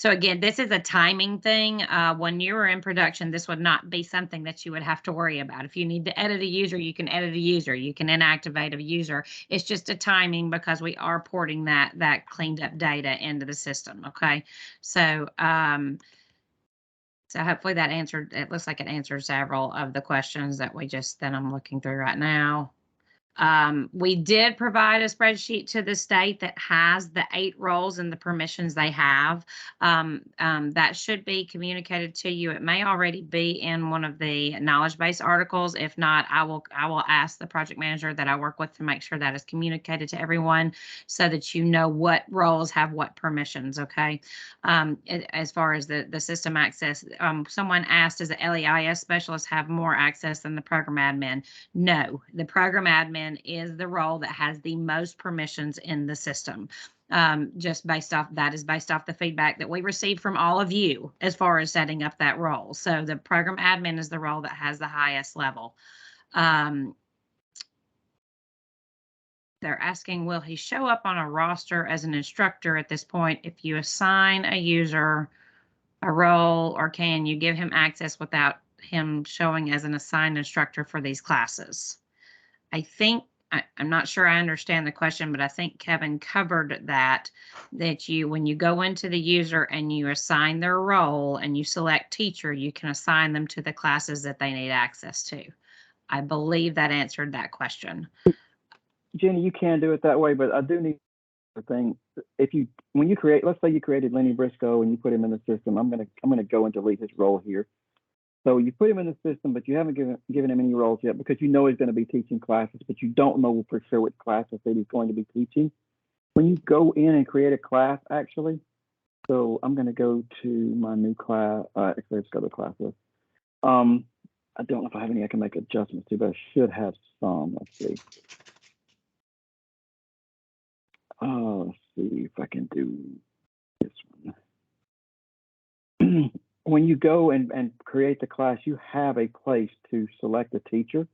So again, this is a timing thing. When you were in production, this would not be something that you would have to worry about. If you need to edit a user, you can edit a user. You can inactivate a user. It's just a timing because we are porting that cleaned up data into the system. Okay, so so hopefully that answered. It looks like it answered several of the questions that I'm looking through right now. We did provide a spreadsheet to the state that has the 8 roles and the permissions they have. That should be communicated to you. It may already be in one of the knowledge base articles. If not, I will ask the project manager that I work with to make sure that is communicated to everyone so that you know what roles have what permissions. Okay. As far as the system access, someone asked, does the LEIS specialist have more access than the program admin? No, the program admin is the role that has the most permissions in the system. Just based off the feedback that we received from all of you as far as setting up that role. So the program admin is the role that has the highest level. They're asking, will he show up on a roster as an instructor at this point if you assign a user a role, or can you give him access without him showing as an assigned instructor for these classes? I think, I'm not sure I understand the question, but I think Kevin covered that when you go into the user and you assign their role and you select teacher, you can assign them to the classes that they need access to. I believe that answered that question. Jenny, you can do it that way, but I do need a thing. When you create, let's say you created Lenny Briscoe and you put him in the system, I'm gonna go and delete his role here. So you put him in the system, but you haven't given him any roles yet because you know he's going to be teaching classes, but you don't know for sure which classes that he's going to be teaching. When you go in and create a class, actually, so I'm going to go to my new class. Actually, let's go to class list. I don't know if I have any I can make adjustments to, but I should have some. Let's see. Let's see if I can do this one. When you go and create the class, you have a place to select a teacher.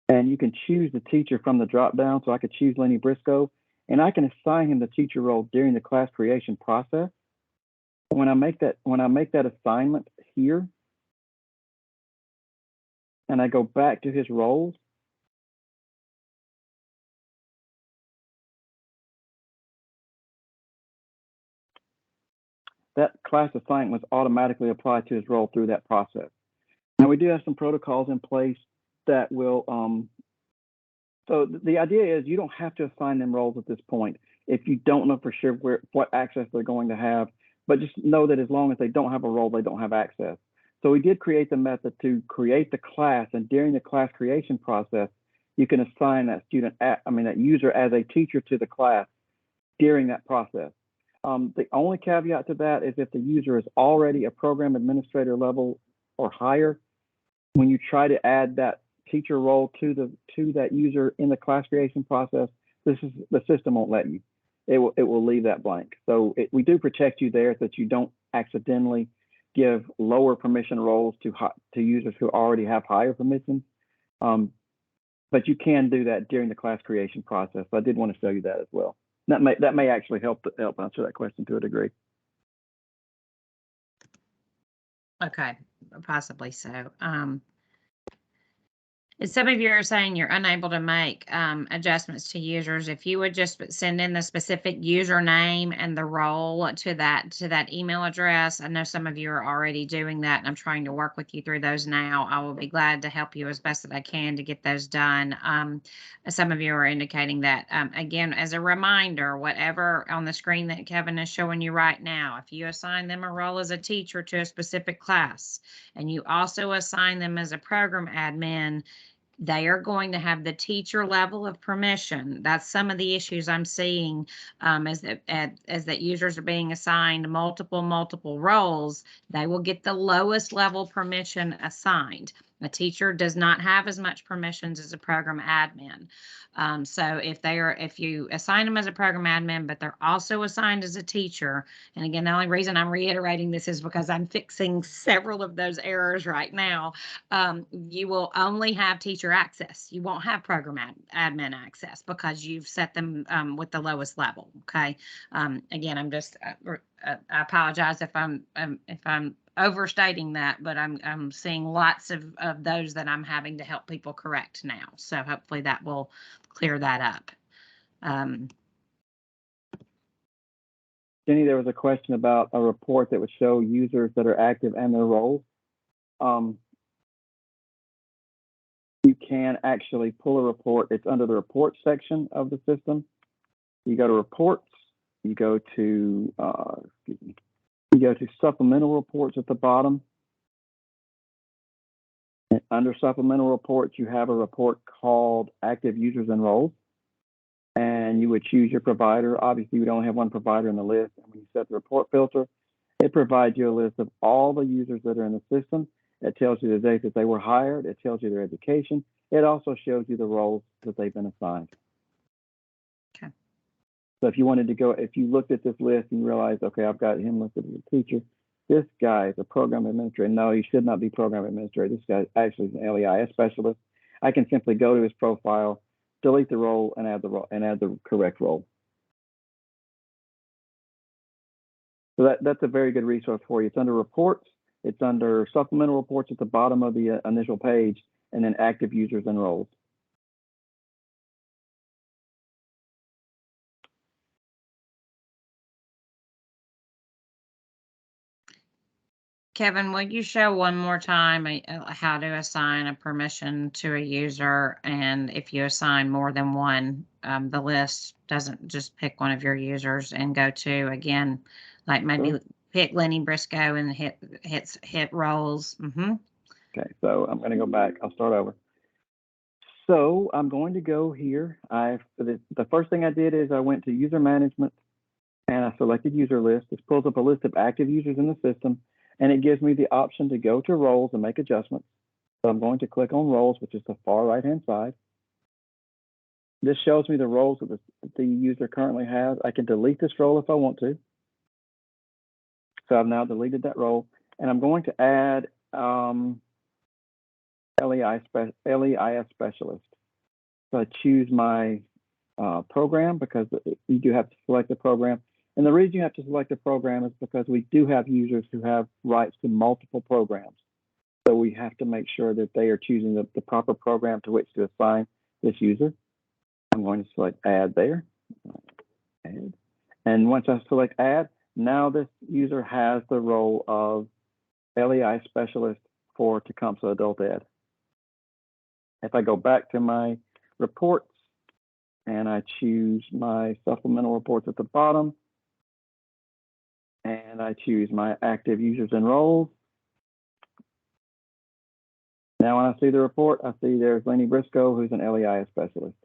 And you can choose the teacher from the drop down. So I could choose Lenny Briscoe, and I can assign him the teacher role during the class creation process. When I make that assignment here, and I go back to his roles, that class assignment was automatically applied to his role through that process. Now we do have some protocols in place that will, so the idea is you don't have to assign them roles at this point if you don't know for sure what access they're going to have, but just know that as long as they don't have a role, they don't have access. So we did create the method to create the class, and during the class creation process, you can assign that that user as a teacher to the class during that process. The only caveat to that is if the user is already a program administrator level or higher, when you try to add that teacher role to that user in the class creation process, the system won't let you. It will leave that blank. So we do protect you there so that you don't accidentally give lower permission roles to users who already have higher permissions. But you can do that during the class creation process. So I did want to show you that as well. That may actually help answer that question to a degree. Okay, possibly so. And some of you are saying you're unable to make adjustments to users. If you would just send in the specific username and the role to that email address. I know some of you are already doing that, and I'm trying to work with you through those now. I will be glad to help you as best that I can to get those done. Some of you are indicating that. Again, as a reminder, whatever on the screen that Kevin is showing you right now, if you assign them a role as a teacher to a specific class, and you also assign them as a program admin, they are going to have the teacher level of permission. That's some of the issues I'm seeing as that users are being assigned multiple roles. They will get the lowest level permission assigned. A teacher does not have as much permissions as a program admin. So if you assign them as a program admin, but they're also assigned as a teacher, and again, the only reason I'm reiterating this is because I'm fixing several of those errors right now. You will only have teacher access. You won't have program admin access because you've set them with the lowest level. Okay. Again, I'm just I apologize if I'm overstating that, but I'm seeing lots of those that I'm having to help people correct now. So hopefully that will clear that up. Jenny, there was a question about a report that would show users that are active and their roles. You can actually pull a report. It's under the report section of the system. You go to reports, you go to, you go to supplemental reports at the bottom. And under supplemental reports, you have a report called active users and roles. And you would choose your provider. Obviously, we don't have one provider in the list. And when you set the report filter, it provides you a list of all the users that are in the system. It tells you the date that they were hired. It tells you their education. It also shows you the roles that they've been assigned. Okay. So if you wanted to go, if you looked at this list and realized, okay, I've got him listed as a teacher, this guy is a program administrator. No, he should not be program administrator. This guy actually is an LEIS specialist. I can simply go to his profile, delete the role, and add the correct role. So that's a very good resource for you. It's under reports. It's under supplemental reports at the bottom of the initial page, and then active users and roles. Kevin, will you show one more time how to assign a permission to a user? And if you assign more than one, the list doesn't just pick one of your users and go to, again, like maybe Sure. pick Lenny Briscoe and hit roles. Okay, so I'm going to go back. I'll start over. So I'm going to go here. The first thing I did is I went to user management and I selected user list. This pulls up a list of active users in the system, and it gives me the option to go to roles and make adjustments. So I'm going to click on roles, which is the far right-hand side. This shows me the roles that the user currently has. I can delete this role if I want to. So I've now deleted that role, and I'm going to add LEIS specialist. So I choose my program because you do have to select a program. And the reason you have to select a program is because we do have users who have rights to multiple programs. So we have to make sure that they are choosing the proper program to which to assign this user. I'm going to select add there. Add. And once I select add, now this user has the role of LEI specialist for Tecumseh Adult Ed. If I go back to my reports and I choose my supplemental reports at the bottom, and I choose my active users and roles. Now when I see the report, I see there's Lenny Briscoe, who's an LEIS specialist.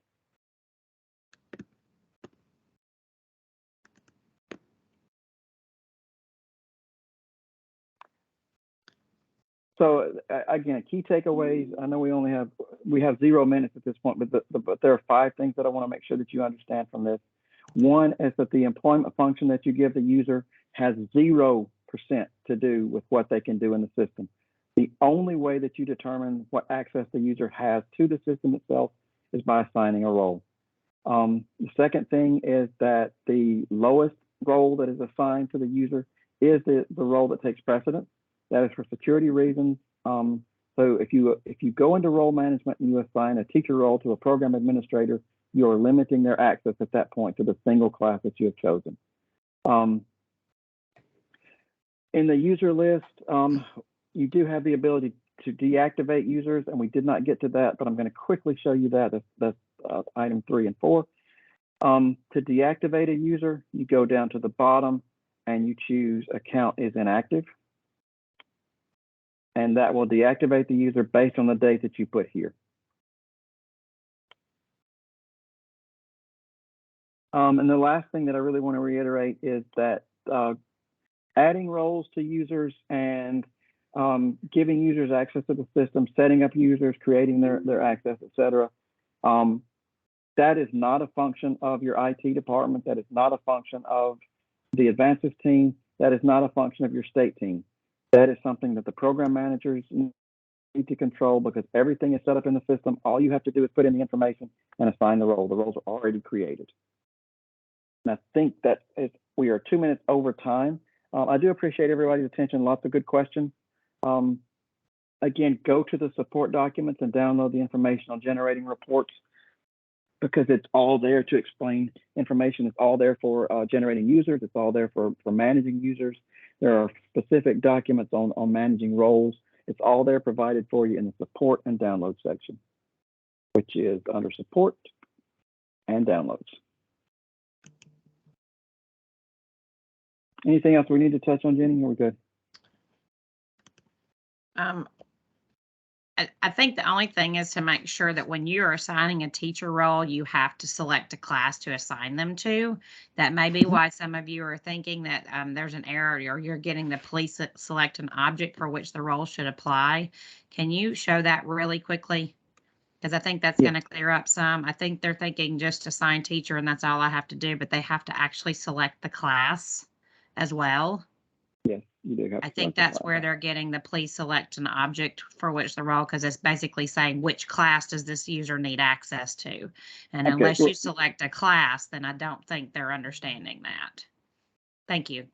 So again, key takeaways. I know we have 0 minutes at this point, but there are 5 things that I want to make sure that you understand from this. One is that the employment function that you give the user has 0% to do with what they can do in the system. The only way that you determine what access the user has to the system itself is by assigning a role. The second thing is that the lowest role that is assigned to the user is the role that takes precedence. That is for security reasons. So if you go into role management and you assign a teacher role to a program administrator, you're limiting their access at that point to the single class that you have chosen. In the user list, you do have the ability to deactivate users, and we did not get to that, but I'm going to quickly show you that. That's item 3 and 4. To deactivate a user, you go down to the bottom and you choose account is inactive. And that will deactivate the user based on the date that you put here. And the last thing that I really want to reiterate is that adding roles to users and giving users access to the system, setting up users, creating their access, etc. That is not a function of your IT department. That is not a function of the ADVANSYS team. That is not a function of your state team. That is something that the program managers need to control, because everything is set up in the system. All you have to do is put in the information and assign the role. The roles are already created. And I think that we are 2 minutes over time. I do appreciate everybody's attention. Lots of good questions. Again, go to the support documents and download the information on generating reports, because it's all there to explain information. It's all there for generating users. It's all there for managing users. There are specific documents on managing roles. It's all there provided for you in the support and download section, which is under support and downloads. Anything else we need to touch on, Jenny? Are we good? I think the only thing is to make sure that when you're assigning a teacher role, you have to select a class to assign them to. That may be why some of you are thinking that there's an error, or you're getting the please select an object for which the role should apply. Can you show that really quickly? Because I think that's going to clear up some. I think they're thinking just assign teacher and that's all I have to do, but they have to actually select the class as well. Yes, you do have to. I think that's where they're getting the please select an object for which the role, because it's basically saying which class does this user need access to. And Okay, unless you select a class, then I don't think they're understanding that. Thank you.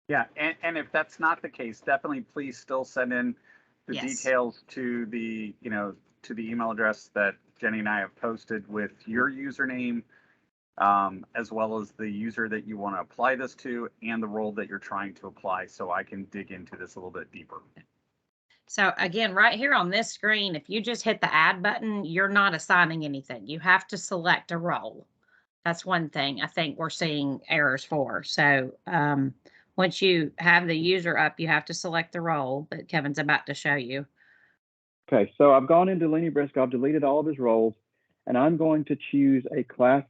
Yeah, and if that's not the case, definitely please still send in the details to the, to the email address that Jenny and I have posted with your username, as well as the user that you want to apply this to and the role that you're trying to apply, so I can dig into this a little bit deeper. So again, right here on this screen, if you just hit the add button, you're not assigning anything. You have to select a role. That's one thing I think we're seeing errors for. So once you have the user up, you have to select the role that Kevin's about to show you. Okay, so I've gone into Lenny Briscoe, I've deleted all of his roles, and I'm going to choose a class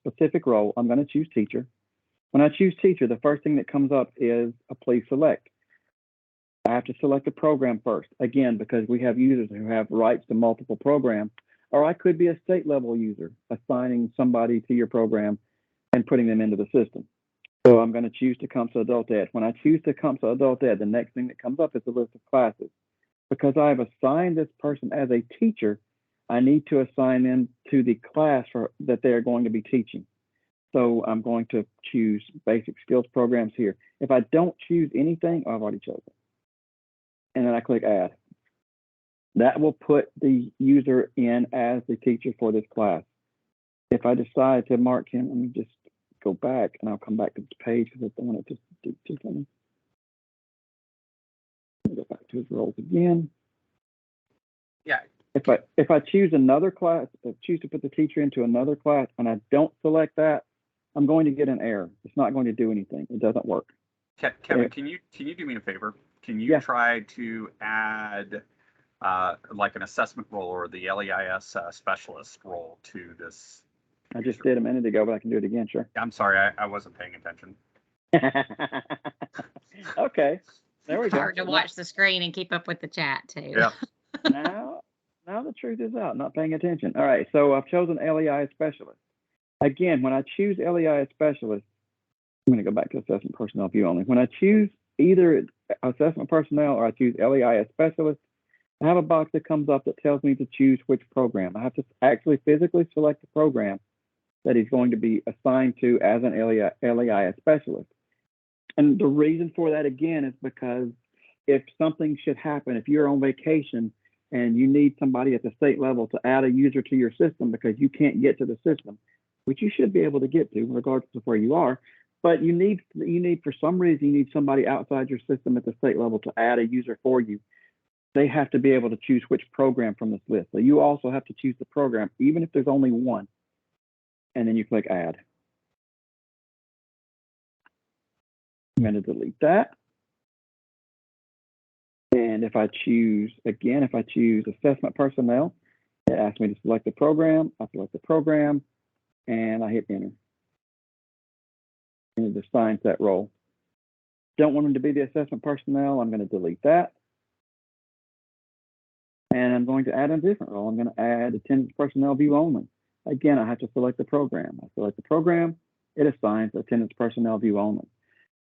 specific role. I'm going to choose teacher. When I choose teacher, the first thing that comes up is a please select. I have to select a program first, again, because we have users who have rights to multiple programs, or I could be a state level user assigning somebody to your program and putting them into the system. So I'm going to choose Tecumseh Adult Ed. When I choose Tecumseh Adult Ed, the next thing that comes up is a list of classes. Because I've assigned this person as a teacher, I need to assign them to the class that they're going to be teaching. So I'm going to choose basic skills programs here. If I don't choose anything, I've already chosen. And then I click add. That will put the user in as the teacher for this class. If I decide to mark him, let me just go back and I'll come back to this page because I don't want it to do too something. Go back to his roles again. Yeah. If I choose another class, choose to put the teacher into another class, and I don't select that, I'm going to get an error. It's not going to do anything. It doesn't work. Kevin, can you do me a favor? Can you try to add like an assessment role or the LEIS specialist role to this? I just did a minute ago, but I can do it again. Sure. I'm sorry, I wasn't paying attention. Okay. There we go. Hard to watch the screen and keep up with the chat too. Yeah. Now the truth is out, not paying attention. All right, so I've chosen LEIS specialist. Again, when I choose LEIS specialist, I'm going to go back to assessment personnel view only. When I choose either assessment personnel or I choose LEIS specialist, I have a box that comes up that tells me to choose which program. I have to actually physically select the program that he's going to be assigned to as an LEIS specialist. And the reason for that, again, is because if something should happen, if you're on vacation and you need somebody at the state level to add a user to your system because you can't get to the system, which you should be able to get to regardless of where you are, but you need for some reason, you need somebody outside your system at the state level to add a user for you. They have to be able to choose which program from this list. So you also have to choose the program, even if there's only one, and then you click add. I'm going to delete that. And if I choose assessment personnel, it asks me to select the program. I select the program and I hit enter. And it assigns that role. don't want them to be the assessment personnel, I'm going to delete that. And I'm going to add a different role. I'm going to add attendance personnel view only. Again, I have to select the program. I select the program, it assigns attendance personnel view only.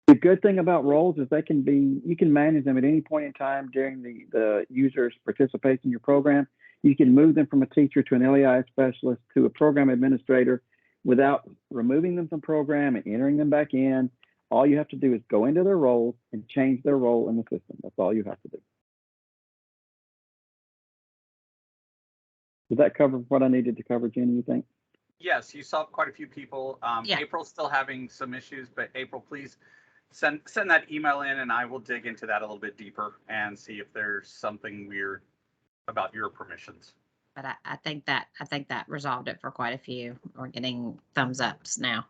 The good thing about roles is you can manage them at any point in time during the user's participation in your program. You can move them from a teacher to an LEI specialist to a program administrator without removing them from program and entering them back in. All you have to do is go into their roles and change their role in the system. That's all you have to do. Did that cover what I needed to cover, Jenny, you think? Yes, you saw quite a few people. Yeah. April's still having some issues, but April, please send that email in, and I will dig into that a little bit deeper and see if there's something weird about your permissions. But I think that resolved it for quite a few. We're getting thumbs ups now.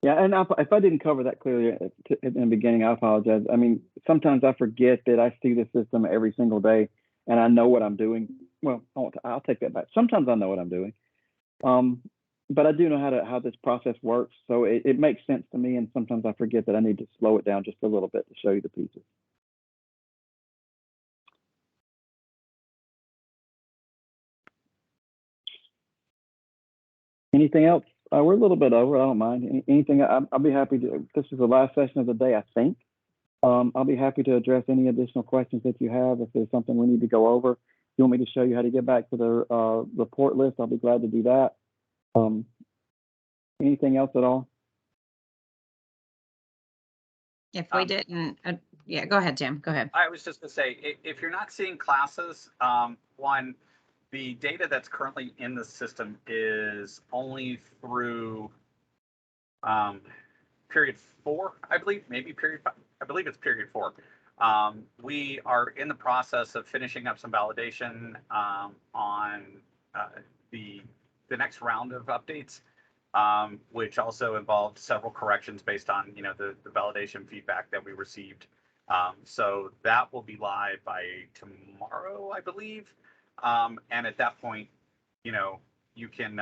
Yeah, and if I didn't cover that clearly in the beginning, I apologize. I mean, sometimes I forget that I see the system every single day, and I know what I'm doing. Well, I'll take that back. Sometimes I know what I'm doing, but I do know how this process works. So it makes sense to me, and sometimes I forget that I need to slow it down just a little bit to show you the pieces. Anything else? We're a little bit over. I don't mind. Anything? I'll be happy to. This is the last session of the day, I think. I'll be happy to address any additional questions that you have. If there's something we need to go over, you want me to show you how to get back to the report list, I'll be glad to do that. Anything else at all? If we didn't, yeah, go ahead, Jim. Go ahead. I was just going to say, if you're not seeing classes, one, the data that's currently in the system is only through period 4, I believe, maybe period 5. I believe it's period 4. We are in the process of finishing up some validation on the next round of updates, which also involved several corrections based on the validation feedback that we received. So that will be live by tomorrow, I believe. And at that point, you can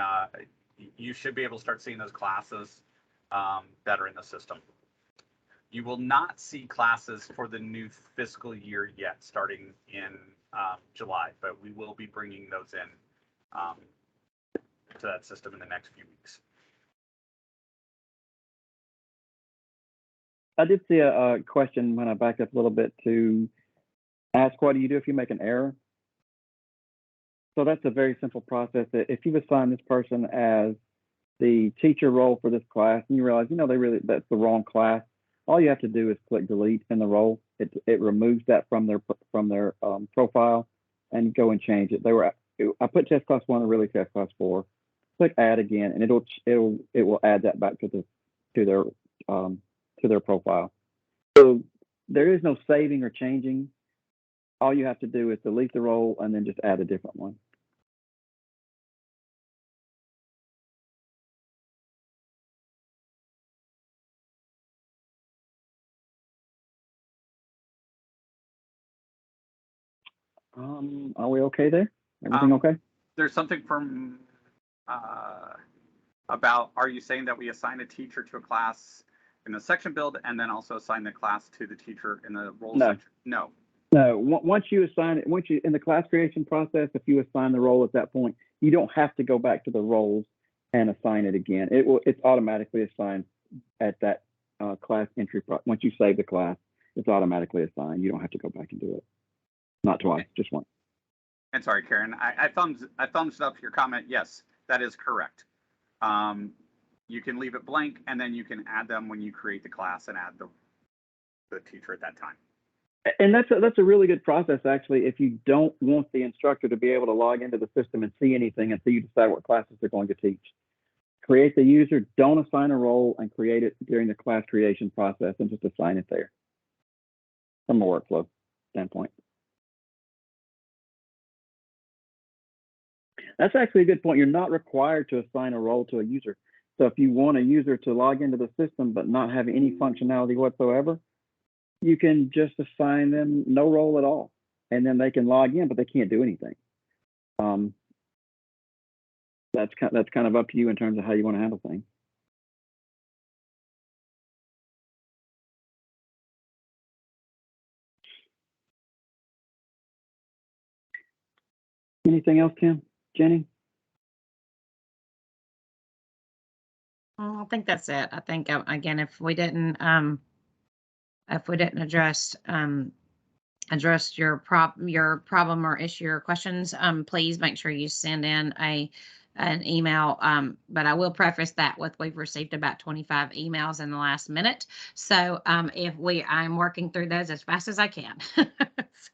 you should be able to start seeing those classes that are in the system. You will not see classes for the new fiscal year yet, starting in July, but we will be bringing those in to that system in the next few weeks. I did see a question when I backed up a little bit to ask, what do you do if you make an error? So that's a very simple process. If you assign this person as the teacher role for this class and you realize, that's the wrong class, all you have to do is click delete in the role. It removes that from their profile and go and change it. I put test class 1 or really test class 4. Click add again, and it will add that back to their profile. So there is no saving or changing. All you have to do is delete the role and then just add a different one. Are we okay there? Everything okay? There's something from about, are you saying that we assign a teacher to a class in the section build and then also assign the class to the teacher in the role section? No. No. Once you assign it, in the class creation process, if you assign the role at that point, you don't have to go back to the roles and assign it again. It's automatically assigned at that class entry. Once you save the class, it's automatically assigned. You don't have to go back and do it. Not twice, just once. And sorry, Karen, I thumbs up your comment. Yes, that is correct. You can leave it blank, and then you can add them when you create the class and add the teacher at that time. And that's a really good process, actually, if you don't want the instructor to be able to log into the system and see anything until you decide what classes they're going to teach. Create the user, don't assign a role, and create it during the class creation process and just assign it there from a workflow standpoint. That's actually a good point. You're not required to assign a role to a user. So if you want a user to log into the system but not have any functionality whatsoever, you can just assign them no role at all. And then they can log in, but they can't do anything. That's kind of up to you in terms of how you want to handle things. Anything else, Kim? Jenny? Oh, I think that's it. I think, again, if we didn't address your problem or issue or questions, please make sure you send in an email. But I will preface that with, we've received about 25 emails in the last minute. So I'm working through those as fast as I can.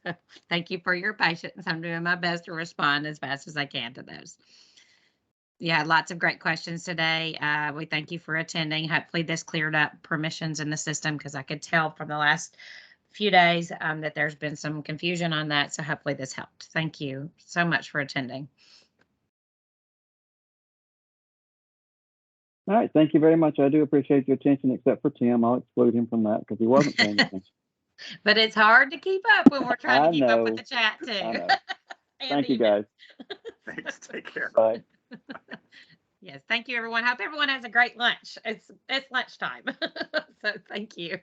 So thank you for your patience. I'm doing my best to respond as fast as I can to those. Yeah, lots of great questions today. We thank you for attending. Hopefully this cleared up permissions in the system, because I could tell from the last few days that there's been some confusion on that. So hopefully this helped. Thank you so much for attending. All right. Thank you very much. I do appreciate your attention, except for Tim. I'll exclude him from that because he wasn't paying attention. But it's hard to keep up when we're trying to keep up with the chat too. I know. Thank you, guys. Thanks. Take care. Bye. Yes. Thank you, everyone. Hope everyone has a great lunch. It's lunchtime. So thank you.